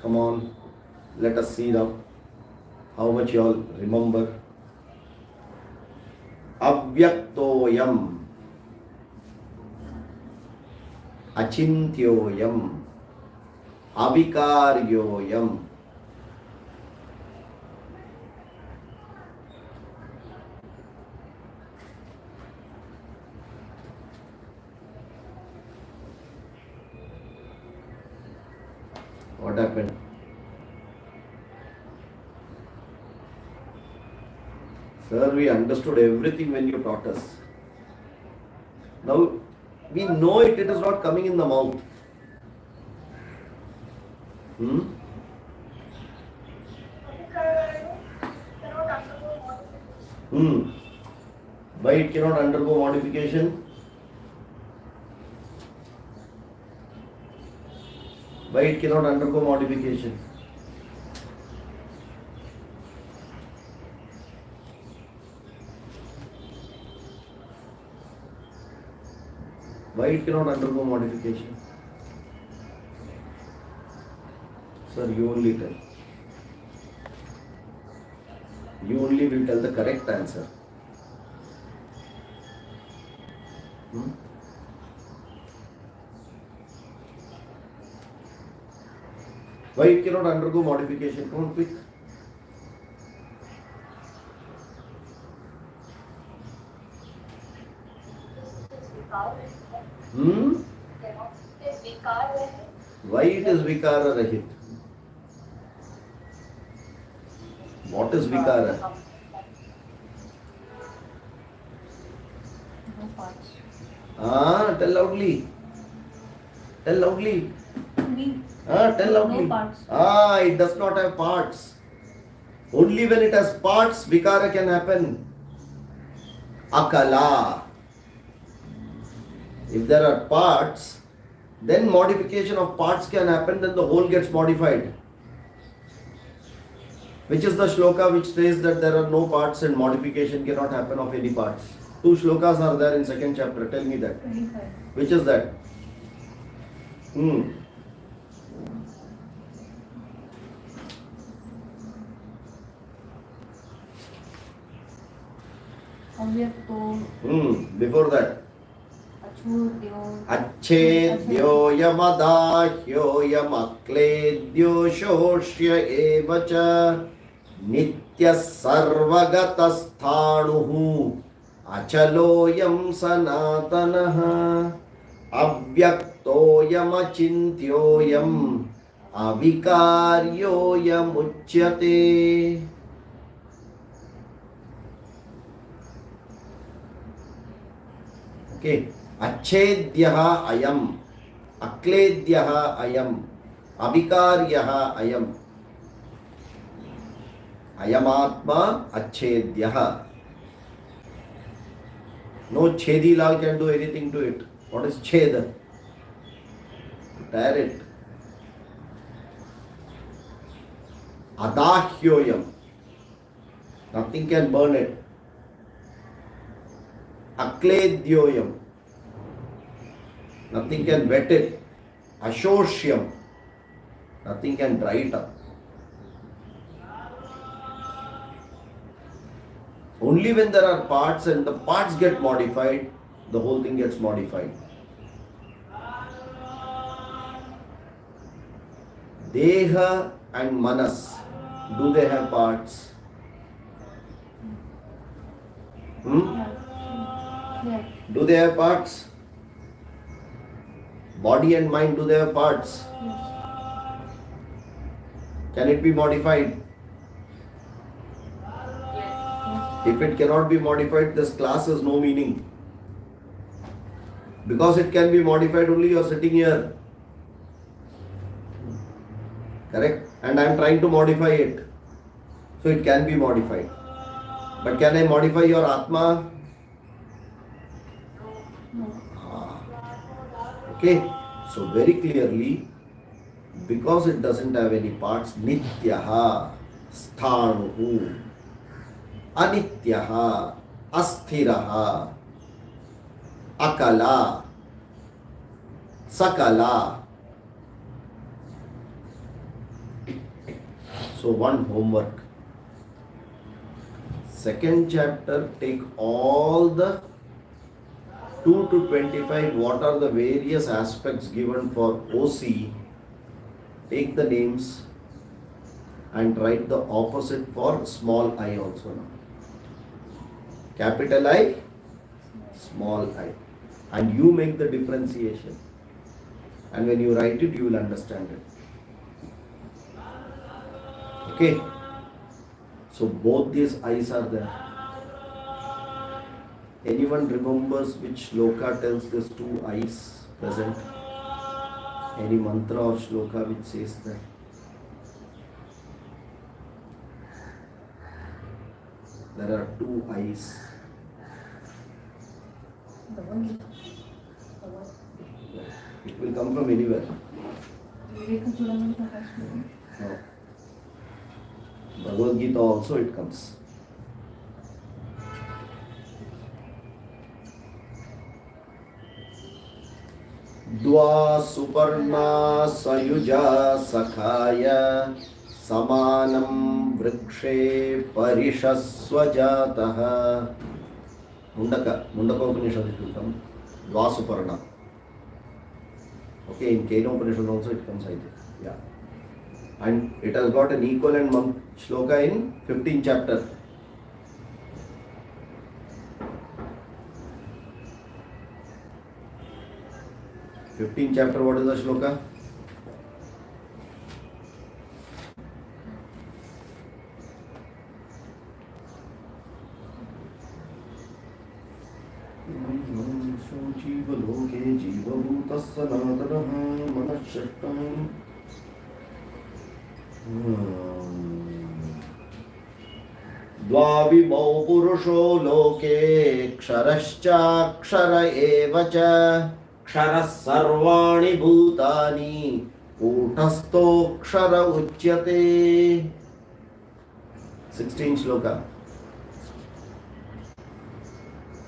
Come on, let us see now how much you all remember. Avyaktoyam, Achintyoyam, Avikaryoyam. What happened? Sir, we understood everything when you taught us. Now we know it is not coming in the mouth. Why it cannot undergo modification? Why it cannot undergo modification? Why it cannot undergo modification? Sir, you only tell. You only will tell the correct answer. Why it cannot undergo modification? Come on, quick. Why it is vikara rahit? What is vikara? Tell loudly. Tell loudly. Tell loudly. No parts. It does not have parts. Only when it has parts, vikara can happen. Akala. If there are parts, then modification of parts can happen, then the whole gets modified. Which is the shloka which says that there are no parts and modification cannot happen of any parts? 2 shlokas are there in 2nd chapter. Tell me that. 25. Which is that? Before that. Achedyo yamadahyo yamakledyo shoshya evacha nitya sarvagatasthānuhu achaloyam sanatanaha avyaktoyam achintyoyam avikaryoyam uchyate. Okay. Achedyaha ayam, akledyaha ayam, avikaryaha ayam. Ayamatma achedyaha. No chedi lal can do anything to it. What is ched? Tear it. Adahyoyam. Nothing can burn it. Akledyoyam. Nothing can wet it. Ashoshyam. Nothing can dry it up. Only when there are parts and the parts get modified, the whole thing gets modified. Deha and Manas, do they have parts? Yeah. Do they have parts? Body and mind, do they have parts? Yes. Can it be modified? Yes. If it cannot be modified, this class has no meaning. Because it can be modified, only you are sitting here. Correct? And I am trying to modify it. So it can be modified. But can I modify your Atma? No. Okay, so very clearly, because it doesn't have any parts, nityaha, sthanuhu, anityaha, asthiraha, akala, Sakala. So one homework. Second chapter, take all the 2 to 25, what are the various aspects given for OC, take the names and write the opposite for small I also now. Capital I, small I. And you make the differentiation. And when you write it, you will understand it. Okay? So both these I's are there. Anyone remembers which shloka tells these two I's present? Any mantra or shloka which says that? There are two I's. It will come from anywhere. No. Bhagavad Gita also it comes. Dva suparna sayuja sakhaya samanam vrikshe parishasvajataha. Mundaka Upanishad it will come. Dva suparna. Okay, in Kena Upanishad also it comes, I think. Yeah. And it has got an equivalent shloka in 15th chapter. What is the shloka? Jivaloke jivabhutas sanatanaha manashashtam. Dvavimau purusho loke ksharascha kshara evacha ksharas sarvani bhutani kutasto kshara uchyate. 16 shloka.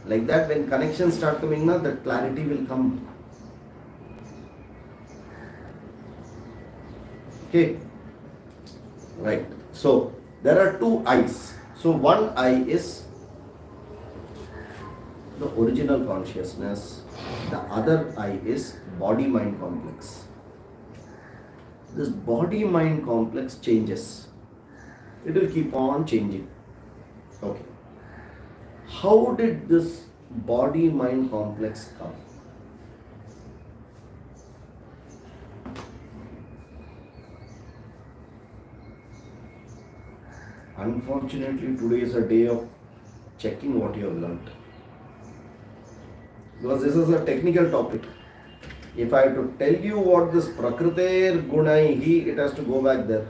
Like that, when connections start coming now, the clarity will come. Okay. Right. So there are two I's. So one I is the original consciousness. The other I is body-mind complex. This body-mind complex changes. It will keep on changing. Okay. How did this body-mind complex come? Unfortunately, today is a day of checking what you have learnt. Because this is a technical topic. If I have to tell you what this Prakriter Gunaihi, it has to go back there.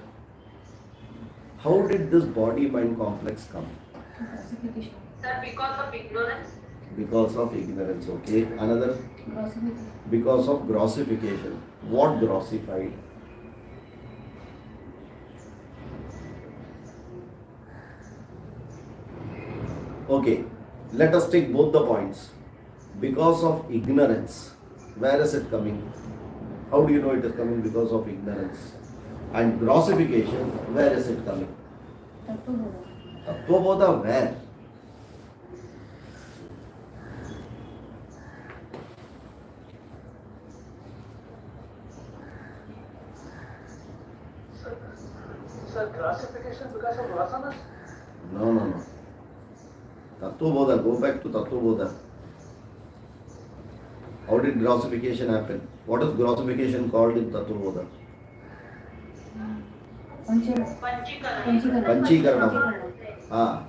How did this body-mind complex come? Sir, because of ignorance. Because of ignorance, okay. Another? Grossification. Because of grossification. What grossified? Okay, let us take both the points. Because of ignorance, where is it coming? How do you know it is coming because of ignorance? And grossification, where is it coming? Tattvabodha, where? Sir, classification because of vasanas? No. Tattvabodha, go back to Tattvabodha. How did grossification happen? What is grossification called in Tattvabodha? Panchikaranam.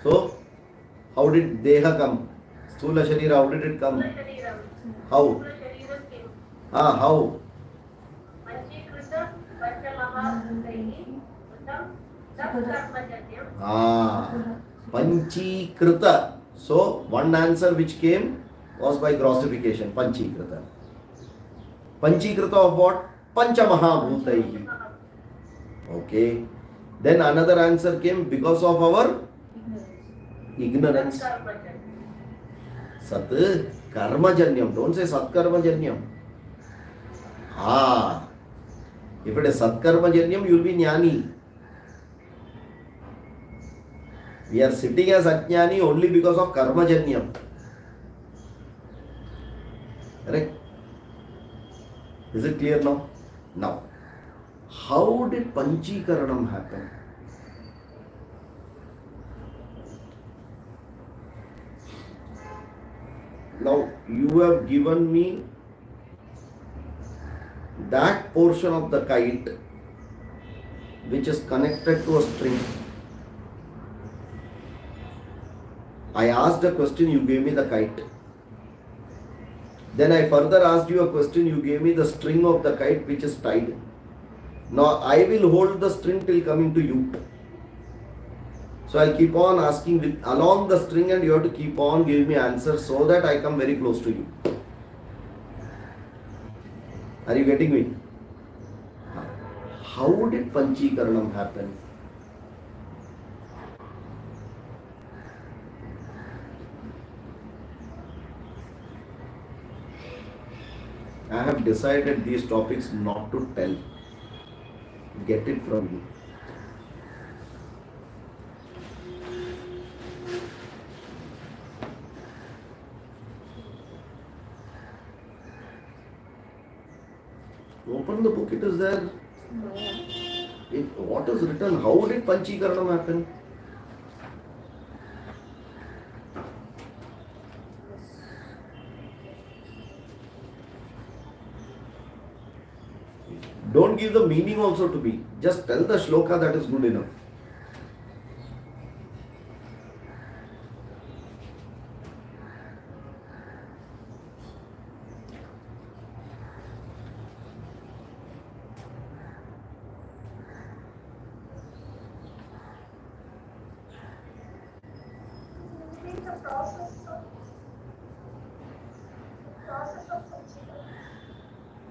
So, how did Deha come? Sthula Sharira, how did it come? How? How? Panchikrita. So, one answer which came was by grossification. Panchikrita. Panchikrita of what? Panchamahabhutaihi. Okay. Then another answer came because of our ignorance. Sat karmajanyam. Don't say sat karmajanyam. Ah, if it is Satkarma Janyam, you will be Jnani. We are sitting as Ajnani only because of Karma Janyam. Correct? Is it clear now? Now, how did Panchikaranam happen? Now, you have given me that portion of the kite which is connected to a string. I asked a question, you gave me the kite. Then I further asked you a question, you gave me the string of the kite which is tied. Now I will hold the string till coming to you. So I'll keep on asking with along the string and you have to keep on giving me answers so that I come very close to you. Are you getting me? How did Panchikaranam happen? I have decided these topics not to tell. Get it from you. Open the book, it is there. What is written? How did Panchikaranam happen? Don't give the meaning also to me. Just tell the shloka, that is good enough.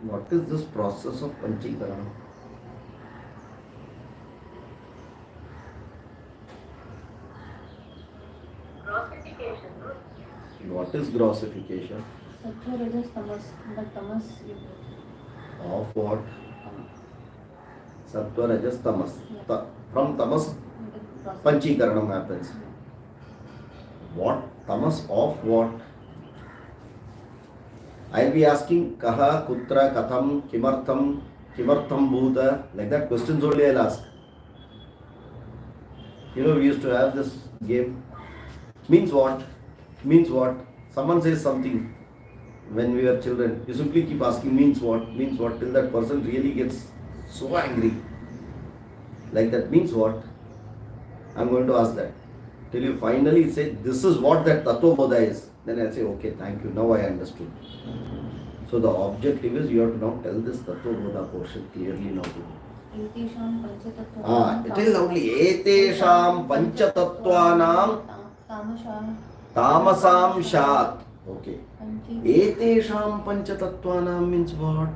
What is this process of Panchikaranam? Grossification. What is grossification? Sattva, Rajas, Tamas. The Tamas. Of what? Sattva, Rajas, Tamas. From Tamas, Panchikaranam happens. What? Tamas of what? I'll be asking Kaha, Kutra, Katham, Kimartham, Kimartham Bhuta. Like that questions only I'll ask. You know, we used to have this game. Means what? Means what? Someone says something when we were children. You simply keep asking means what? Means what? Till that person really gets so angry. Like that means what? I'm going to ask that. Till you finally say this is what that Tattva Bodha is. Then I'll say, okay, thank you. Now I understood. So the objective is you have to now tell this Tattva Bodha portion clearly now to me. It is only Etesham Panchatattvanam Tamasam Shat. Okay. Etesham Panchatattvanam means what?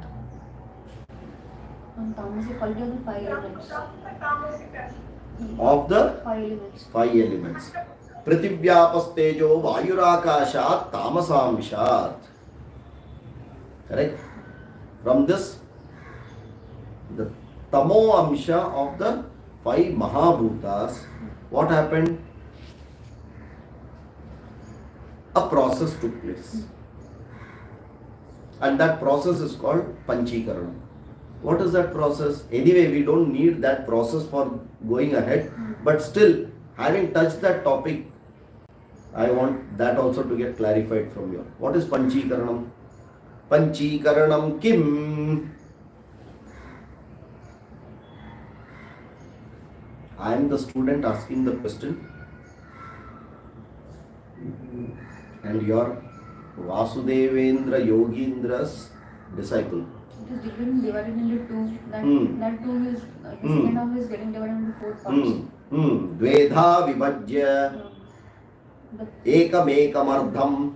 Of the five elements. Prithivyapastejo Vayurakashat Tamasam Shat. Correct? From this, the Tamo Amsha of the five Mahabhutas, what happened? A process took place. And that process is called Panchikaranam. What is that process? Anyway, we don't need that process for going ahead. But still, having touched that topic, I want that also to get clarified from you. What is Panchikaranam? Panchikaranam kim? I am the student asking the question. And your Vasudevendra Yogindra's disciple. It is divided into two. That two is the second half is getting divided into four parts. Dvedha vibhajya ekam ekamartham.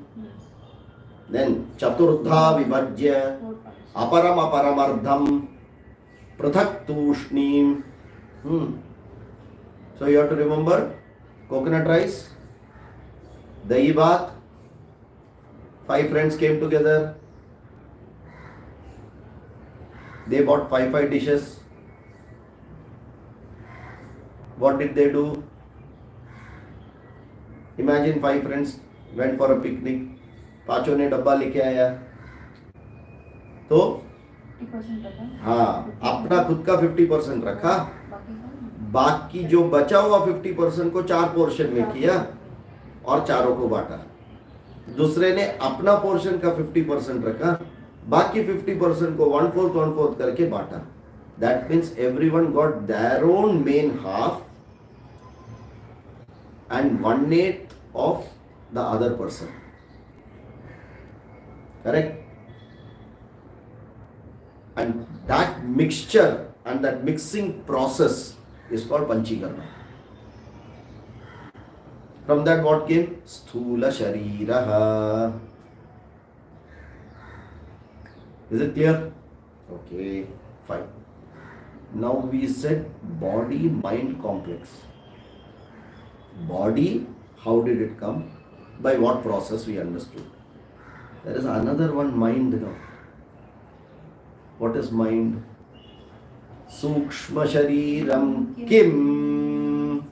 Then Chaturdha vibhajya aparam aparamartham prathak tushnim. So you have to remember coconut rice, dahi bath, 5 friends came together. They bought five dishes. What did they do? Imagine 5 friends went for a picnic. पांचों ने डब्बा लेके आया तो 50% रखा, हाँ, अपना खुद का 50% रखा, बाकी का बाकी जो बचा हुआ 50% को 4 पोर्शन में किया और चारों को बांटा. दूसरे ने अपना पोर्शन का 50% रखा, बाकी 50% को 1/4 करके बांटा. That means everyone got their own main half and 1/8 of the other person. Correct? And that mixture and that mixing process is called panchikarma. From that what came? Sthula Shariraha. Is it clear? Okay, fine. Now we said body mind complex. Body, how did it come? By what process we understood? There is another one, mind now. What is mind? Sukshma Shariram Kim.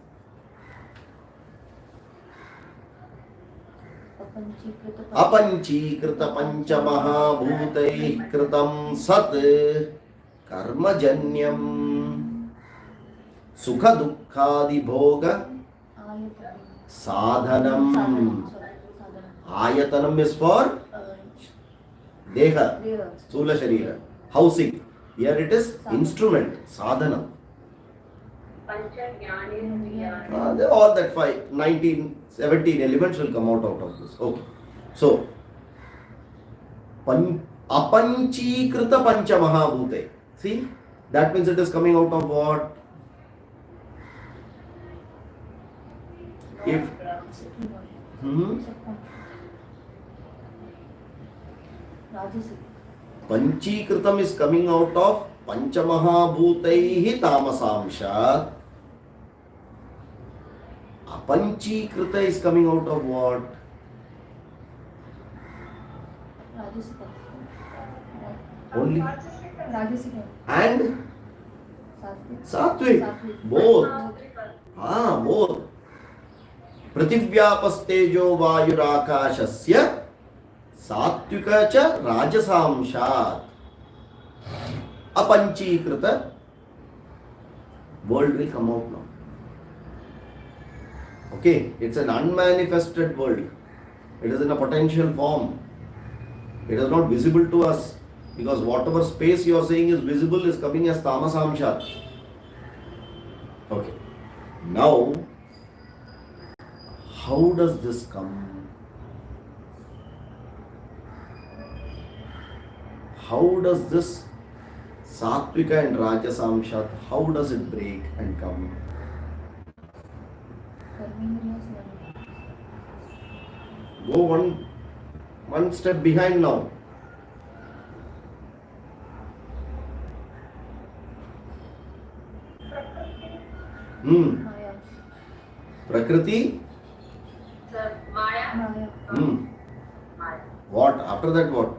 अपंचीकृत पंच महाभूतैः कृतं सत् कर्मजन्यं सुख दुःखादि भोग साधनम. आयतनम is for deha, sthula sharira, housing. Here it is instrument, sadhanam. All that 17 elements will come out of this. Okay. So, apanchikrita pancha mahabhute. See, that means it is coming out of what? If Panchikritam is coming out of Panchamahabhutaihi Tamasamshat. Apanchikrita is coming out of what? Only and Sattvic. Both. Both. पृथिव्यापस्तेजो वायुराकाशस्य सात्विक च राजसांशात् अपंचीकृत world will come out now. Okay, it's an unmanifested world. It is in a potential form. It is not visible to us because whatever space you are saying is visible is coming as tamasamshat. Okay, now how does this come? How does this Sattvika and Rajasamshat, how does it break and come? Go one step behind now. Prakriti? Maya. What? After that what?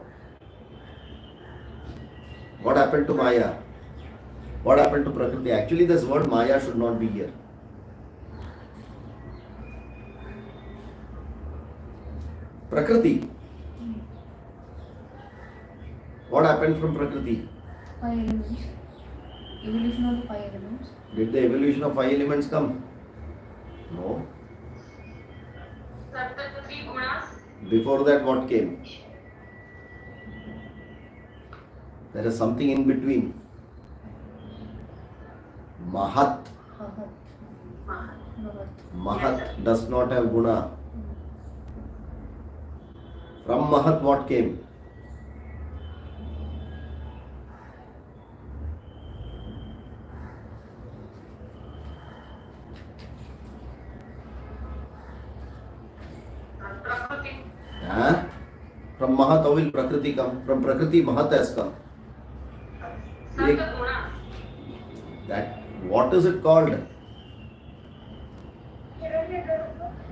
What happened to Maya? What happened to Prakriti? Actually this word Maya should not be here. Prakriti. What happened from Prakriti? 5 elements. Evolution of the 5 elements. Did the evolution of 5 elements come? No. Before that what came? There is something in between. Mahat. Mahat does not have guna. From Mahat what came? From Mahat how will Prakriti come? From Prakriti Mahat has come. That what is it called?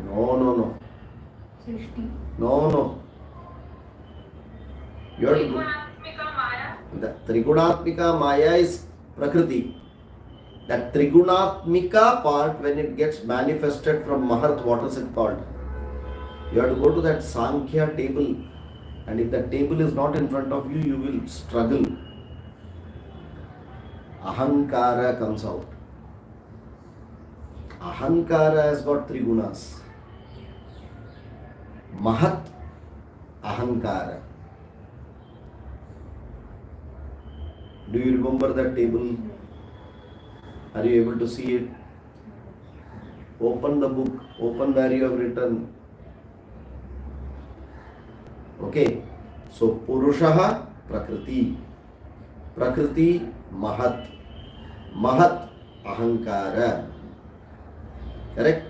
No. Srishti. No. You have to The Trigunatmika Maya is Prakriti. That Trigunatmika part, when it gets manifested from Mahat, what is it called? You have to go to that Sankhya table, and if that table is not in front of you, you will struggle. Ahankara comes out. Ahankara has got three gunas. Mahat Ahankara. Do you remember that table? Are you able to see it? Open the book. Open where you have written. Okay. So Purushaha Prakriti. Prakriti Mahat. Mahat Ahankara. Correct?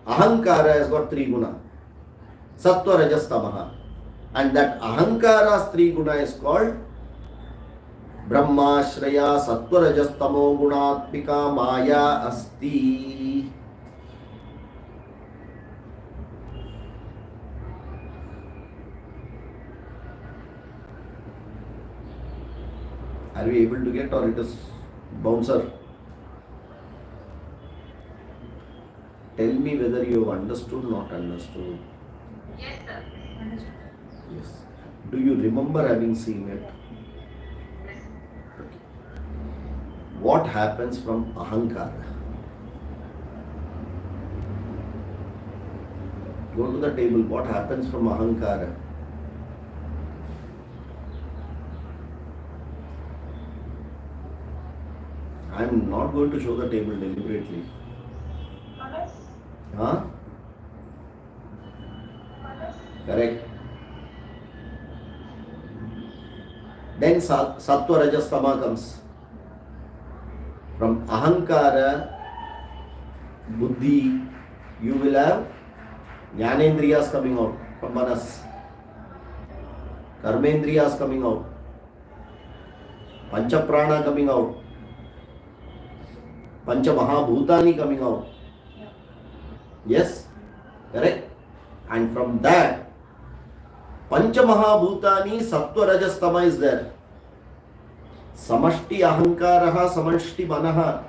Ahankara has got three guna. Sattva Rajas Tamaha. And that Ahankara's three guna is called Brahmashraya Sattva Rajas Tamo Gunatmika Maya Asti. Are we able to get, or it is bouncer? Tell me whether you have understood or not understood. Yes, sir. Understood. Yes. Do you remember having seen it? Yes. What happens from Ahankara? Go to the table. What happens from Ahankara? I am not going to show the table deliberately. Manas? Huh? Manas? Correct. Then Sattva Rajas Tama comes. From Ahankara, Buddhi, you will have Jnanendriyas coming out from Manas. Karmendriyas coming out. Panchaprana coming out. Pancha Mahabhutani coming out. Yes? Correct? And from that, Pancha Mahabhutani, Sattva Rajas Tama is there. Samashti Ahankaraha, Samashti Manaha.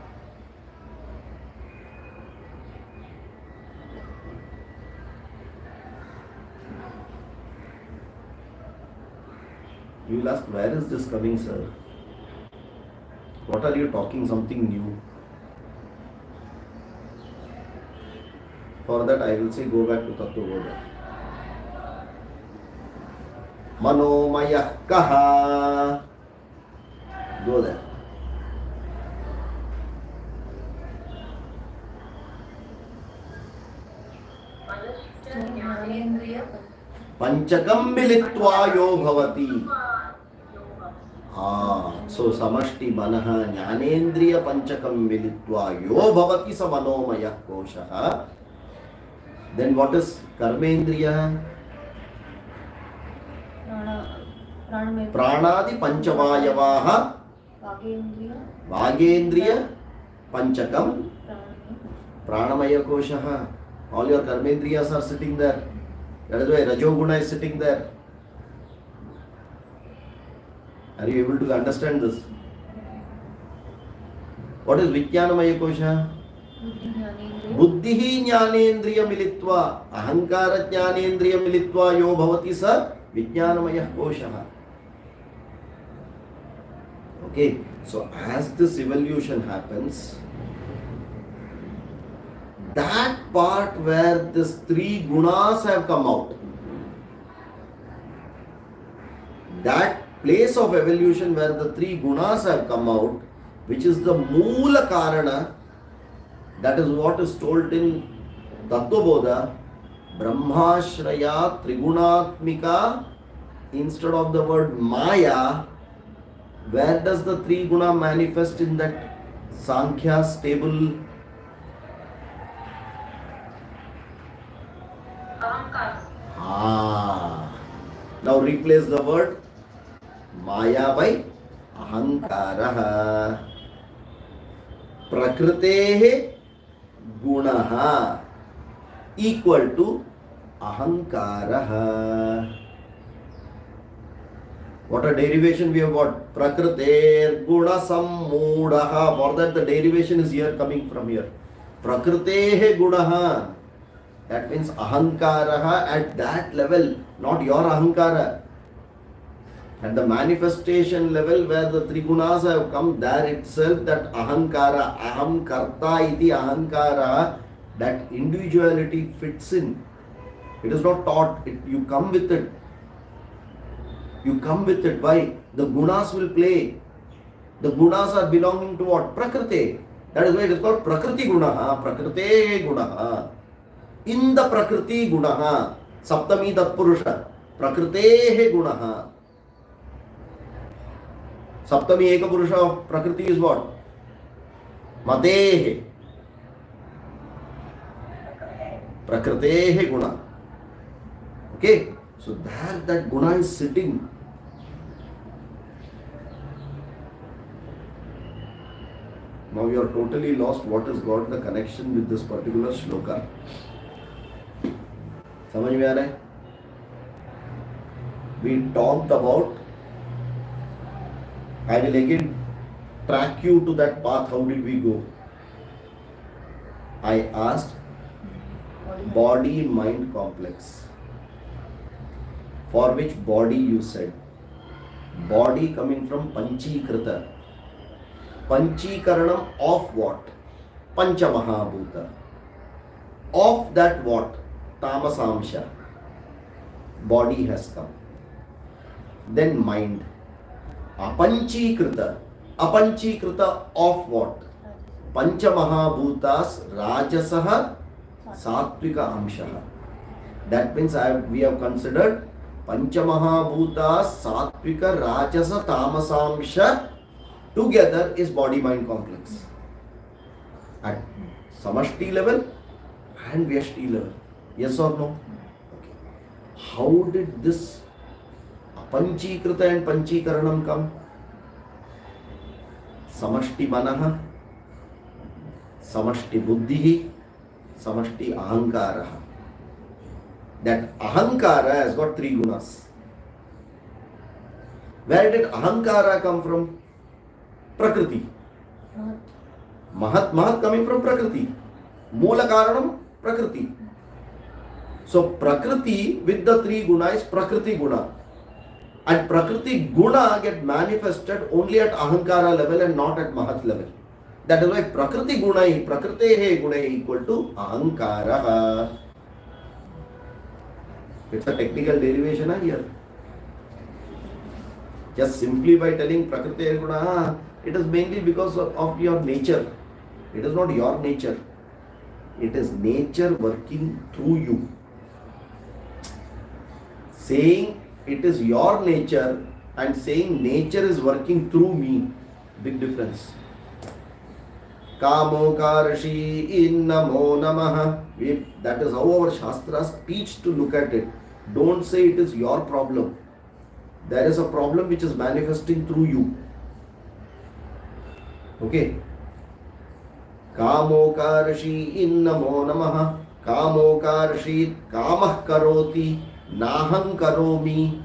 You will ask, where is this coming, sir? What are you talking? Something new. For that, I will say, go back to Tattva Bodha. Manomaya Kaha. Go there. So, Jnanendriya Panchakam militva yo bhavati. So samashti manaha jnanendriya panchakam militva yo bhavati sa manomaya koshaha. Then what is karmendriya? Pranadi panchavayavaha. Vagendriya panchakam pranamaya koshaha. All your karmendriyas are sitting there. That is why Rajoguna is sitting there. Are you able to understand this? What is Vijnanamaya kosha? Buddhihi jnanendriya militva ahankara jnanendriya militva yo bhavati sa Vijnanamaya kosha. Okay, so as this evolution happens, that part where these three gunas have come out, that place of evolution where the three gunas have come out, which is the Moola Karana, that is what is told in Tattva Bodha, Brahmashraya Trigunatmika, instead of the word Maya. Where does the three guna manifest in that Sankhya stable? Now replace the word Maya by Ahankaraha. Prakritehe gunaha equal to Ahankaraha. What a derivation we have got. Prakriter guna sammudaha. For that the derivation is here coming from here. Prakritehe gunaha. That means ahankaraha at that level, not your ahankara. At the manifestation level where the three gunas have come, there itself that ahankara, aham karta iti ahankara, that individuality fits in. It is not taught, you come with it. You come with it. Why? The gunas will play. The gunas are belonging to what? Prakriti. That is why it is called Prakriti Gunaha. Prakrite Gunaha. In the Prakriti Gunaha. Saptami Tatpurusha. Prakritehe Gunaha. Saptami Eka Purusha of Prakriti is what? Matehe. Prakritehe Guna. Okay. So there that guna is sitting. Now you are totally lost what has got the connection with this particular shloka. समझ में आ रहा है? We talked about, I will again track you to that path. How did we go? I asked body mind complex. For which body you said? Body coming from Panchikrita. Panchikaranam of what? Panchamahabhuta. Of that what? Tamasamsha. Body has come. Then mind. Apanchikrita. Apanchikrita of what? Panchamahabhutas Rajasaha Satvika Amshaha. That means we have considered Panchamahabhuta, Satvika, Rajasa, Tamasamsha together is body-mind complex. At Samashti level and Vyashti level. Yes or no? Okay. How did this Panchikrita and Panchikaranam come? Samashti Manaha, Samashti Buddhihi, Samashti Ahankaraha. That ahankara has got three gunas. Where did ahankara come from? Prakriti. Mahat coming from Prakriti. Moola karanam Prakriti. So Prakriti with the three guna is Prakriti guna. And Prakriti guna get manifested only at ahankara level and not at Mahat level. That is why Prakriti guna, Prakritehe guna equal to ahankara. It's a technical derivation here. Just simply by telling Prakriti Guna, it is mainly because of your nature. It is not your nature. It is nature working through you. Saying it is your nature and saying nature is working through me, big difference. Kamokarshi innamo namaha. That is how our Shastras teach to look at it. Don't say it is your problem. There is a problem which is manifesting through you. Okay. Kamokarshi innamo namaha. Kamokarshi kamah karoti naham karomi.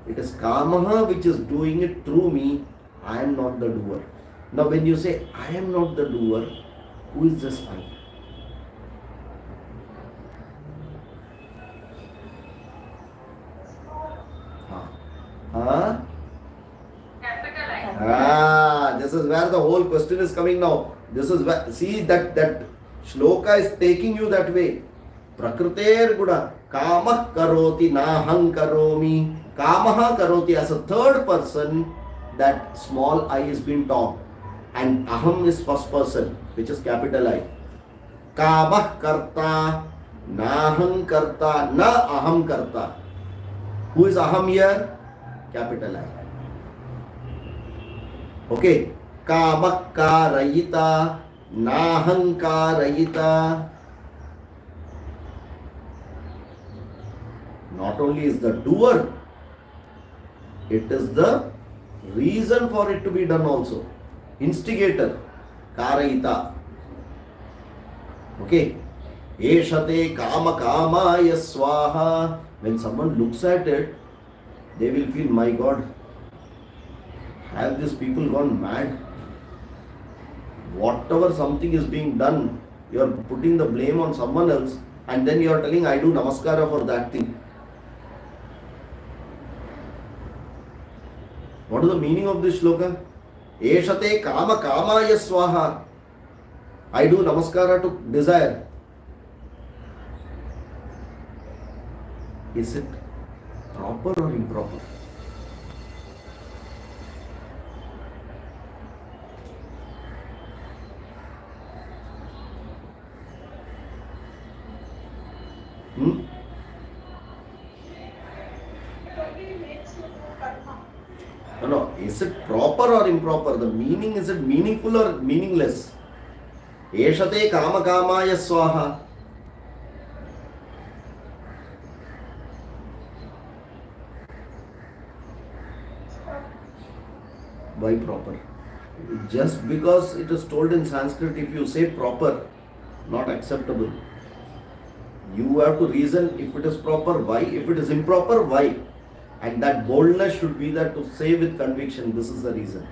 It is kamaha which is doing it through me. I am not the doer. Now when you say I am not the doer, who is this I? This is where the whole question is coming now. This is where, see that shloka is taking you that way. Prakriter guna kamah karoti naham karomi. Kamaha karoti as a third person, that small I is being taught. And aham is first person, which is capital I. Kamah karta, naham karta, na aham karta. Who is aham here? Capital I. Okay. Kamah karayita, naham karayita. Not only is the doer, it is the reason for it to be done also. Instigator, karayita. Okay. Eshate kama kama yaswaha. When someone looks at it, they will feel, my God, Have these people gone mad? Whatever something is being done, you are putting the blame on someone else and then you are telling, I do namaskara for that thing. What is the meaning of this shloka? Eshate kama kamaya swaha. I do namaskara to desire. Is it proper or improper? No, is it proper or improper? The meaning, is it meaningful or meaningless? Eshate kama kamaya swaha. Why proper? Just because it is told in Sanskrit, if you say proper, not acceptable. You have to reason if it is proper, why? If it is improper, why? And that boldness should be there to say with conviction, this is the reason.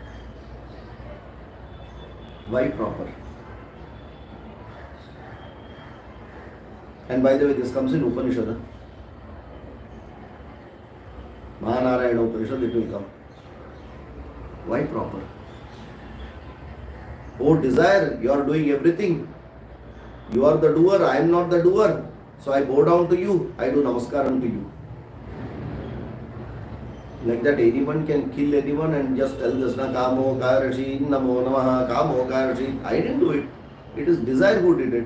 Why proper? And by the way, this comes in Upanishad. Mahanarayana Upanishad, it will come. Why proper? Oh desire, you are doing everything. You are the doer, I am not the doer. So I bow down to you, I do namaskaram to you. Like that, anyone can kill anyone and just tell this, na kamo karashi, namo namaha, kamo karashi. I didn't do it. It is desire who did it.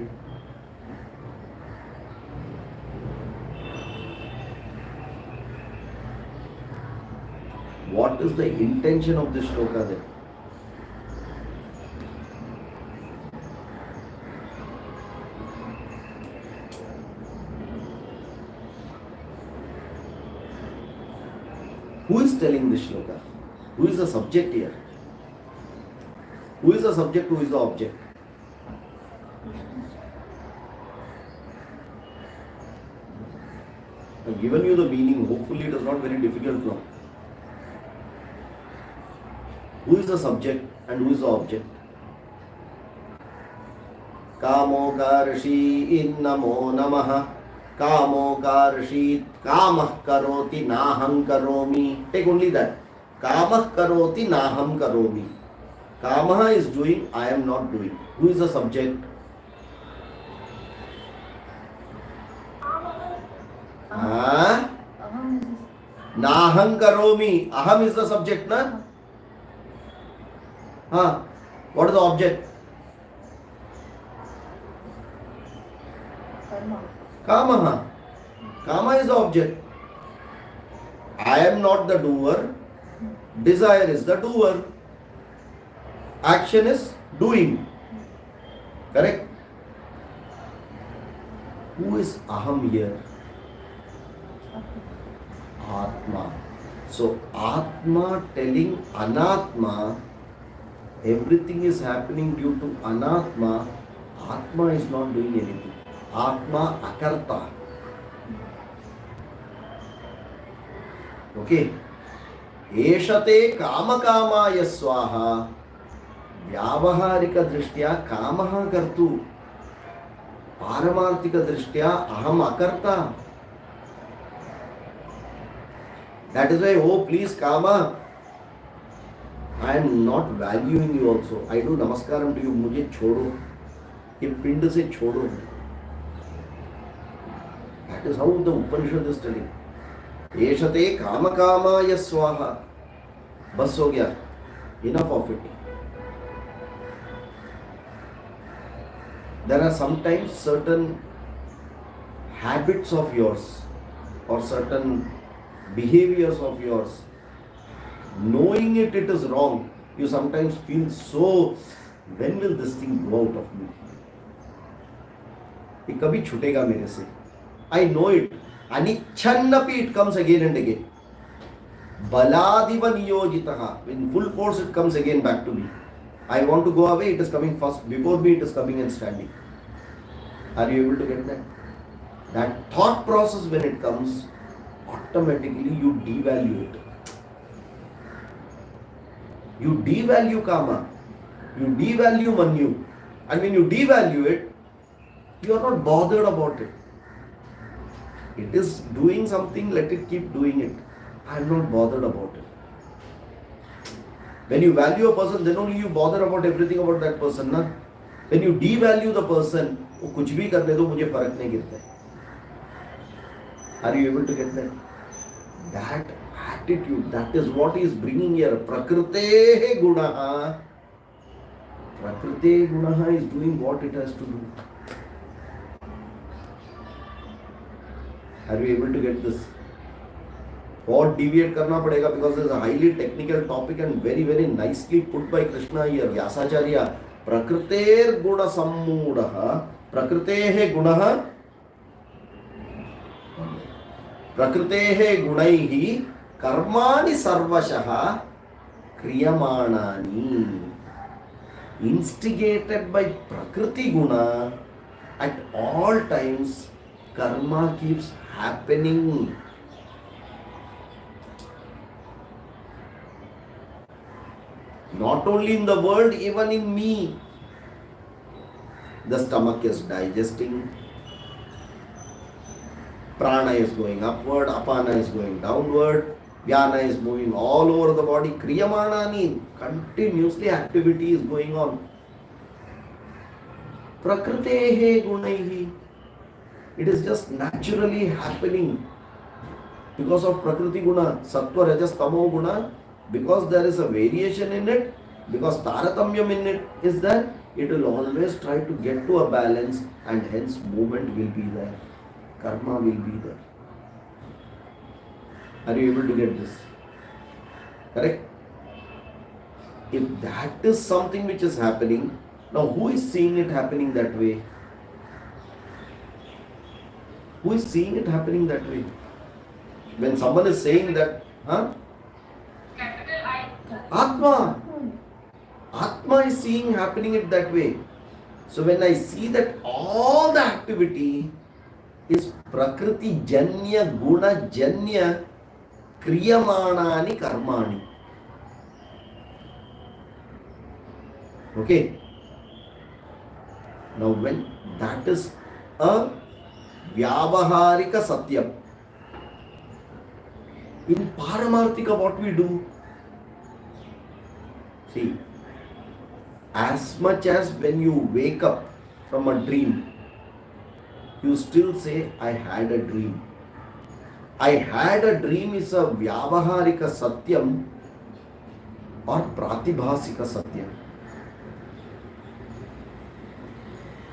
What is the intention of this shloka then? Who is telling this shloka? Who is the subject here? Who is the subject? Who is the object? I have given you the meaning. Hopefully it is not very difficult now. Who is the subject and who is the object? Kamo karshi namo namaha. Kamo karshi kamah karoti naham karomi. Take only that. Kamah karoti naham karomi. Kamaha is doing, I am not doing. Who is the subject? Naham karomi. Aham is the subject, na? What is the object? Kamaha. Kama is the object. I am not the doer. Desire is the doer. Action is doing. Correct? Who is Aham here? Atma. So Atma telling Anatma, everything is happening due to Anatma. Atma is not doing anything. Atma akarta. Okay. Eshate kama kamaya swaha. Vyavaharika drishtya kamaha kartu. Paramartika drishtya aham akarta. That is why, oh please Kama, I am not valuing you also. I do namaskaram to you. मुझे छोड़ो. ये पिंड से छोड़ो. That is how the Upanishad is telling. Eshate kama kamaya swaha. बस हो गया. Enough of it. There are sometimes certain habits of yours or certain behaviors of yours. Knowing it is wrong. You sometimes feel so, when will this thing go out of me? ये कभी छूटेगा मेरे से. I know it. Anichannapi it comes again and again. Baladiva niyojitaha. In full force it comes again back to me. I want to go away, it is coming first. Before me it is coming and standing. Are you able to get that? That thought process when it comes, automatically you devalue it. You devalue Kama. You devalue Manu. And when you devalue it, you are not bothered about it. It is doing something, let it keep doing it. I am not bothered about it. When you value a person, then only you bother about everything about that person. Na? When you devalue the person, वो कुछ भी करने दो मुझे फर्क नहीं गिरता है. Are you able to get that? That attitude, that is what is bringing here. Prakrite gunaha. Prakrite gunaha is doing what it has to do. Are you able to get this? और deviate करना पड़ेगा because it's a highly technical topic and very very nicely put by Krishna here. Vyasacharya. Prakriter guna sammudaha. Prakriतेः गुणः प्रकृतेः गुणैः कर्माणि सर्वशः क्रियमाणानि. Instigated by Prakriti guna, at all times karma keeps happening. Not only in the world, even in me. The stomach is digesting, prana is going upward, apana is going downward, jnana is moving all over the body. Kriyamanani, continuously activity is going on. Prakritehe gunaihi. It is just naturally happening because of Prakriti guna, Sattva, Rajas, Tamo guna. Because there is a variation in it, because Taratamyam in it is there, it will always try to get to a balance and hence movement will be there. Karma will be there. Are you able to get this? Correct? If that is something which is happening, now who is seeing it happening that way? Who is seeing it happening that way? When someone is saying that, Atma. Atma is seeing happening it that way. So when I see that all the activity is Prakriti Janya Guna Janya Kriyamanani Karmani. Okay. Now when that is a Vyavaharika Satyam. In Paramarthika what we do? See, as much as when you wake up from a dream, you still say, I had a dream. I had a dream is a Vyavaharika Satyam or Pratibhasika Satyam.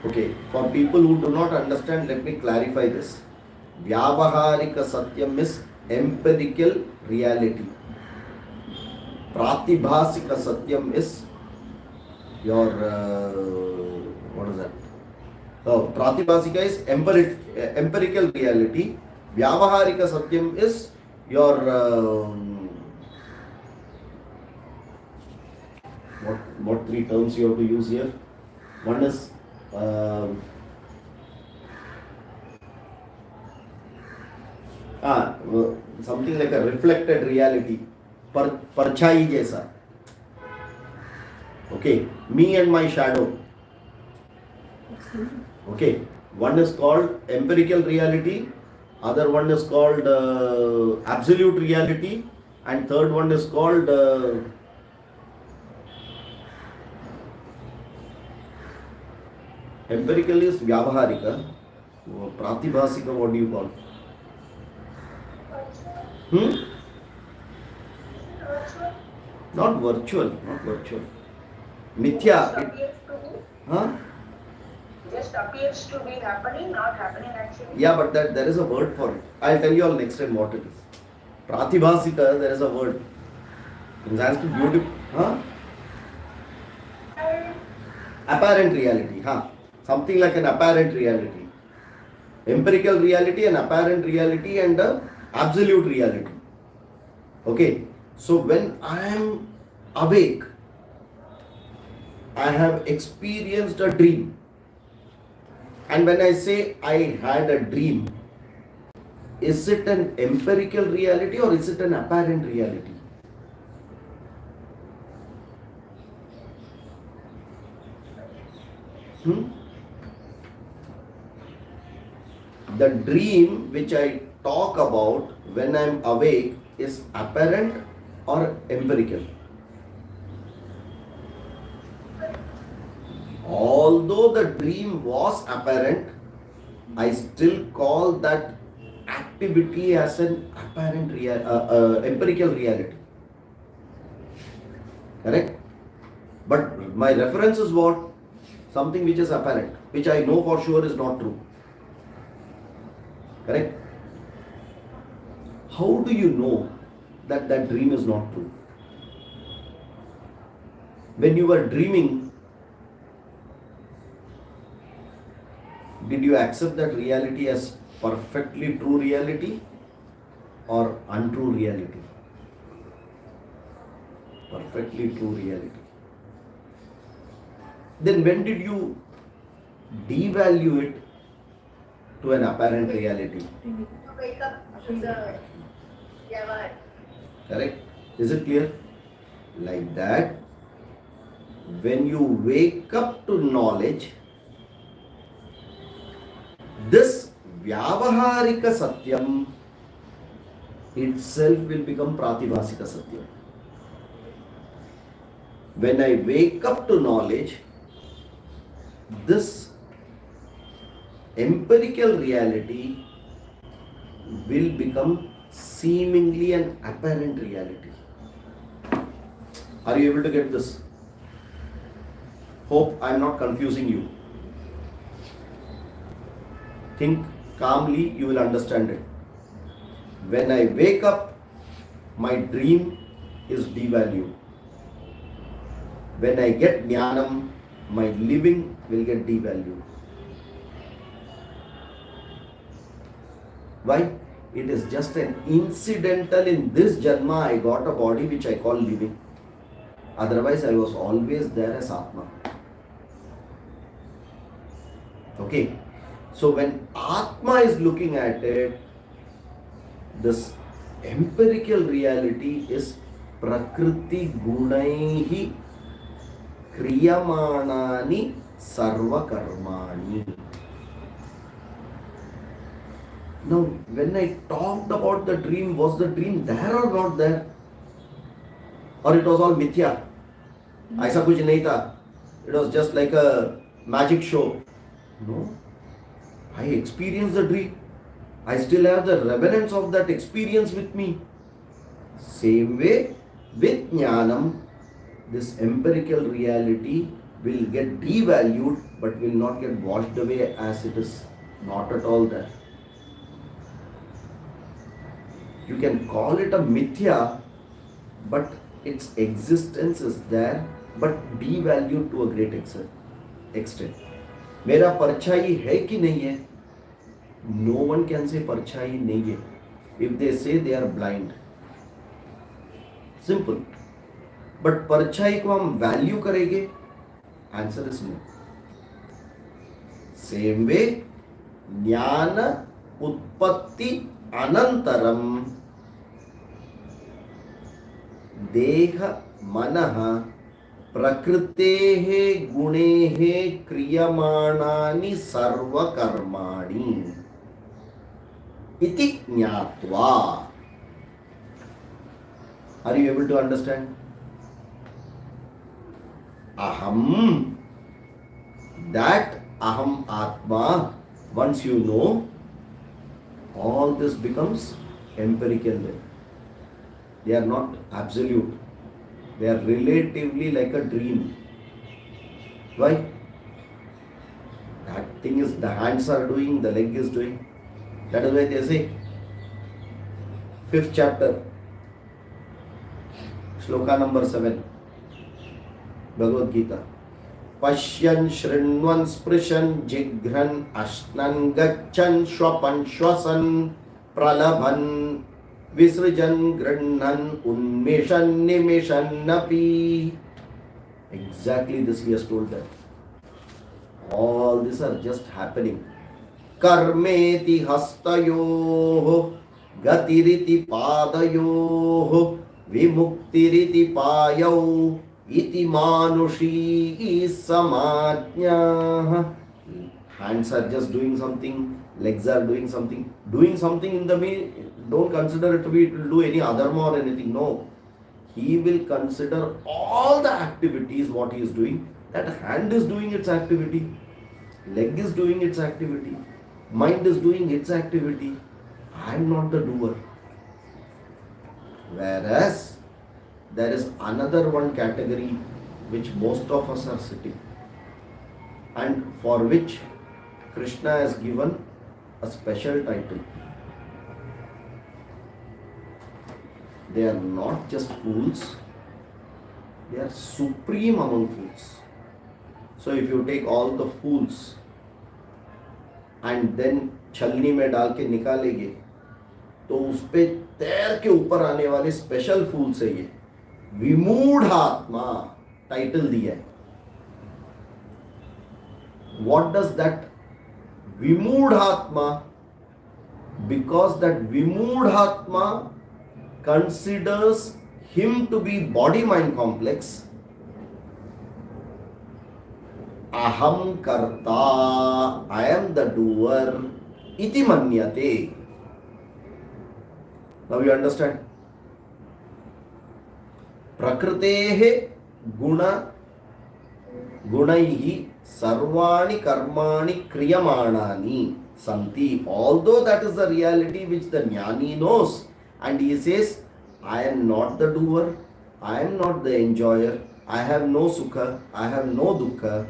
Okay, for people who do not understand, let me clarify this. Vyavaharika Satyam is empirical reality. Pratibhasika Satyam is your, what is that? Oh, Pratibhasika is empirical reality. Vyavaharika Satyam is your, what three terms you have to use here? One is, something like a reflected reality. परछाई जैसा. Okay, me and my shadow. Okay, one is called empirical reality, other one is called absolute reality, and third one is called empirical is Vyavaharika. Pratibhasika, what do you call? Not virtual. Mithya. Just appears to be happening, not happening actually. Yeah, but there is a word for it. I'll tell you all next time what it is. Pratibhasika, there is a word. In Sanskrit, beautiful. Apparent reality. Something like an apparent reality. Empirical reality, an apparent reality, and absolute reality. Okay. So when I am awake, I have experienced a dream. And when I say I had a dream, is it an empirical reality or is it an apparent reality? the dream which I talk about when I am awake is apparent or empirical? Although the dream was apparent, I still call that activity as an apparent empirical reality. Correct? But my reference is what? Something which is apparent, which I know for sure is not true. Correct? How do you know that that dream is not true? When you were dreaming, did you accept that reality as perfectly true reality or untrue reality? Perfectly true reality. Then when did you devalue it to an apparent reality? You wake up to the Yavad. Correct? Is it clear? Like that, when you wake up to knowledge, this Vyavaharika Satyam itself will become Pratibhasika Satyam. When I wake up to knowledge, this empirical reality will become seemingly an apparent reality. Are you able to get this? Hope I am not confusing you. Think calmly, you will understand it. When I wake up, my dream is devalued. When I get jnanam, my living will get devalued. Why? It is just an incidental. In this janma, I got a body which I call living. Otherwise, I was always there as Atma. Okay. So when Atma is looking at it, this empirical reality is Prakriti Gunaihi Kriyamanani Sarva Karmani. Now, when I talked about the dream, was the dream there or not there? Or it was all mithya? Aisa kuch nahi tha. It was just like a magic show. No. I experienced the dream. I still have the remnants of that experience with me. Same way, with jnanam, this empirical reality will get devalued but will not get washed away as it is not at all there. You can call it a mithya, but its existence is there but devalued to a great extent. मेरा परछाई है कि नहीं है? No one can say परछाई नहीं है. If they say, they are blind. Simple. But परछाई को हम वैल्यू करेंगे? Answer is no. Same way, ज्ञान उत्पत्ति अनंतरम देह मनः प्रकृतेः गुणेः क्रियमाणानि सर्वकर्माणि इति ज्ञात्वा. Are you able to understand? Aham, that aham atma, once you know, all this becomes empirical then. They are not absolute. They are relatively like a dream. Why? That thing is, the hands are doing, the leg is doing. That is why they say, 5th chapter, shloka number 7, Bhagavad Gita. Pashyan shrinvan sprishan jigran ashnan gachan shwapan shwasan pralabhan visrajan grannan unmeshan nimeshan napi. Exactly this he has told that. All these are just happening. Karmeti hastayoh gatiriti padayoh vimuktiriti payau iti manushi samajna. Hands are just doing something, Legs are doing something. Doing something in the mean, don't consider it to be, it will do any adharma or anything. No. He will consider all the activities what he is doing. That hand is doing its activity. Leg is doing its activity. Mind is doing its activity. I am not the doer. Whereas there is another one category which most of us are sitting, and for which Krishna has given a special title. They are not just fools, they are supreme among fools. So if you take all the fools and then छलनी में डाल के निकालेंगे तो उस पे तैर के ऊपर आने वाले स्पेशल फूल्स है ये. विमूढ़ात्मा टाइटल दिया है. What does that Vimudhatma? Because that Vimudhatma considers him to be body-mind complex. Aham karta, I am the doer. Iti manyate. Now you understand? Prakrutehe gunaihi sarvani karmani kriyamanani santi. Although that is the reality which the jnani knows, and he says, I am not the doer, I am not the enjoyer, I have no sukha, I have no dukkha.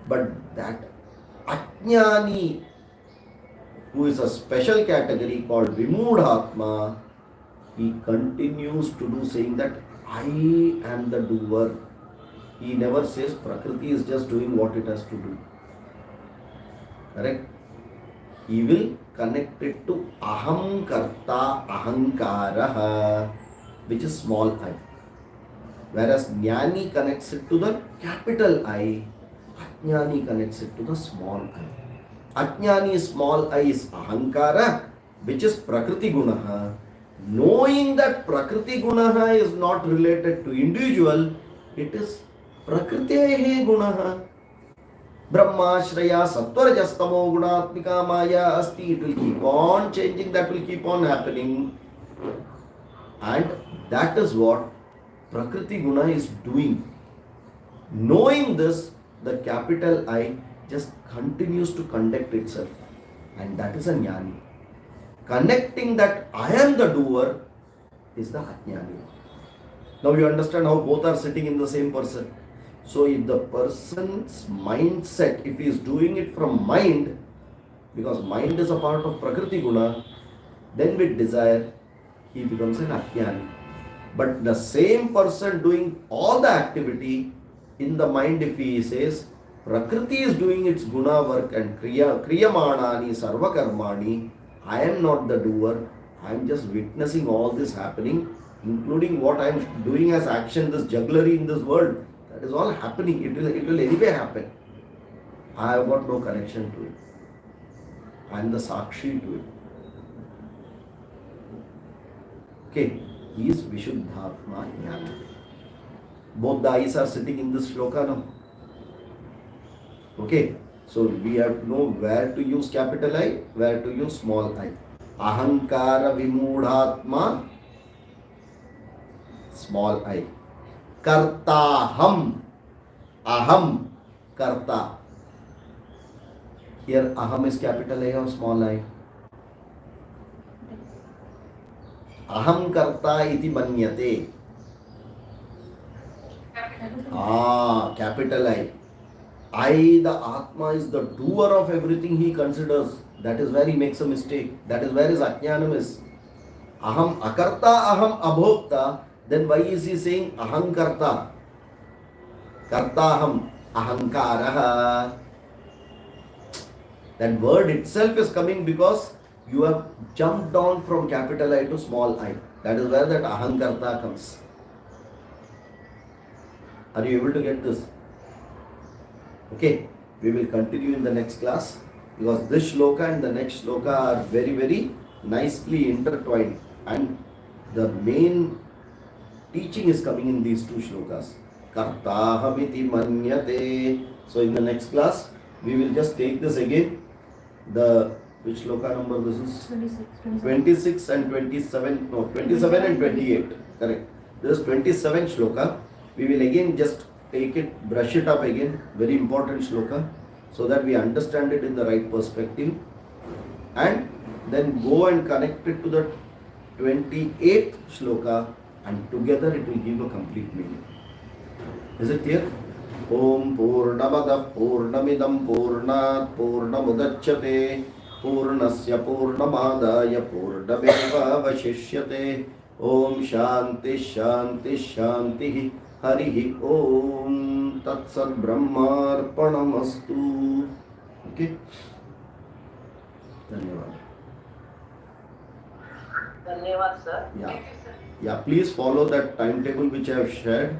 But that ajnani, who is a special category called Vimudhatma, he continues to do, saying that I am the doer. He never says Prakriti is just doing what it has to do. Correct? He will connect it to Aham Karta Ahankaraha, which is small I. Whereas Jnani connects it to the capital I, Ajnani connects it to the small I. Ajnani's small I is Ahankara, which is Prakriti Gunaha. Knowing that Prakriti Gunaha is not related to individual, it is Prakritehe Gunaha. Brahma, Shraya, Sattvarajastamo Gunatmika Maya Asti. It will keep on changing, that will keep on happening. And that is what Prakriti Guna is doing. Knowing this, the capital I just continues to conduct itself. And that is a jnani. Connecting that I am the doer is the ajnani. Now you understand how both are sitting in the same person. So if the person's mindset, if he is doing it from mind, because mind is a part of Prakriti Guna, then with desire, he becomes an ajnani. But the same person doing all the activity, in the mind if he says, Prakriti is doing its guna work and kriyamanani sarva karmani, I am not the doer, I am just witnessing all this happening, including what I am doing as action, this jugglery in this world. That is all happening. It will anyway happen. I have got no connection to it. I am the sakshi to it. Okay, he is Vishuddhatma Jnana. Both the eyes are sitting in this shloka now. Okay, so we have to know where to use capital I, where to use small I. Ahankara Vimudhatma, small I. Kartaham, aham, karta. Here aham is capital I or small I? Aham karta iti manyate. Capital I. I, the Atma, is the doer of everything he considers. That is where he makes a mistake. That is where his ajnanam is. Aham akarta, aham abhokta. Then why is he saying ahankarta? Kartaham, ahankaraha. That word itself is coming because you have jumped down from capital I to small I. That is where that ahankarta comes. Are you able to get this? Okay, we will continue in the next class, because this shloka and the next shloka are very, very nicely intertwined, and the main teaching is coming in these two shlokas. Kartahamiti manyate. So in the next class, we will just take this again. The Which shloka number this is? 26. 26 and 27. No, 27 and 28. Correct. This is 27 shloka. We will again just take it, brush it up again. Very important shloka, so that we understand it in the right perspective. And then go and connect it to the 28th shloka, and together it will give a complete meaning. Is it clear? Om Purnamadav Purnamidam Purnat Purnamudachyate Purnasya Purnamadaya Purnameva Vashishyate. Om Shanti Shanti Shanti Harihi Om Tat Sat Brahmarpanamastu. Okay? Dhanyavad. धन्यवाद sir. Yeah. Yeah, please follow that timetable which I have shared.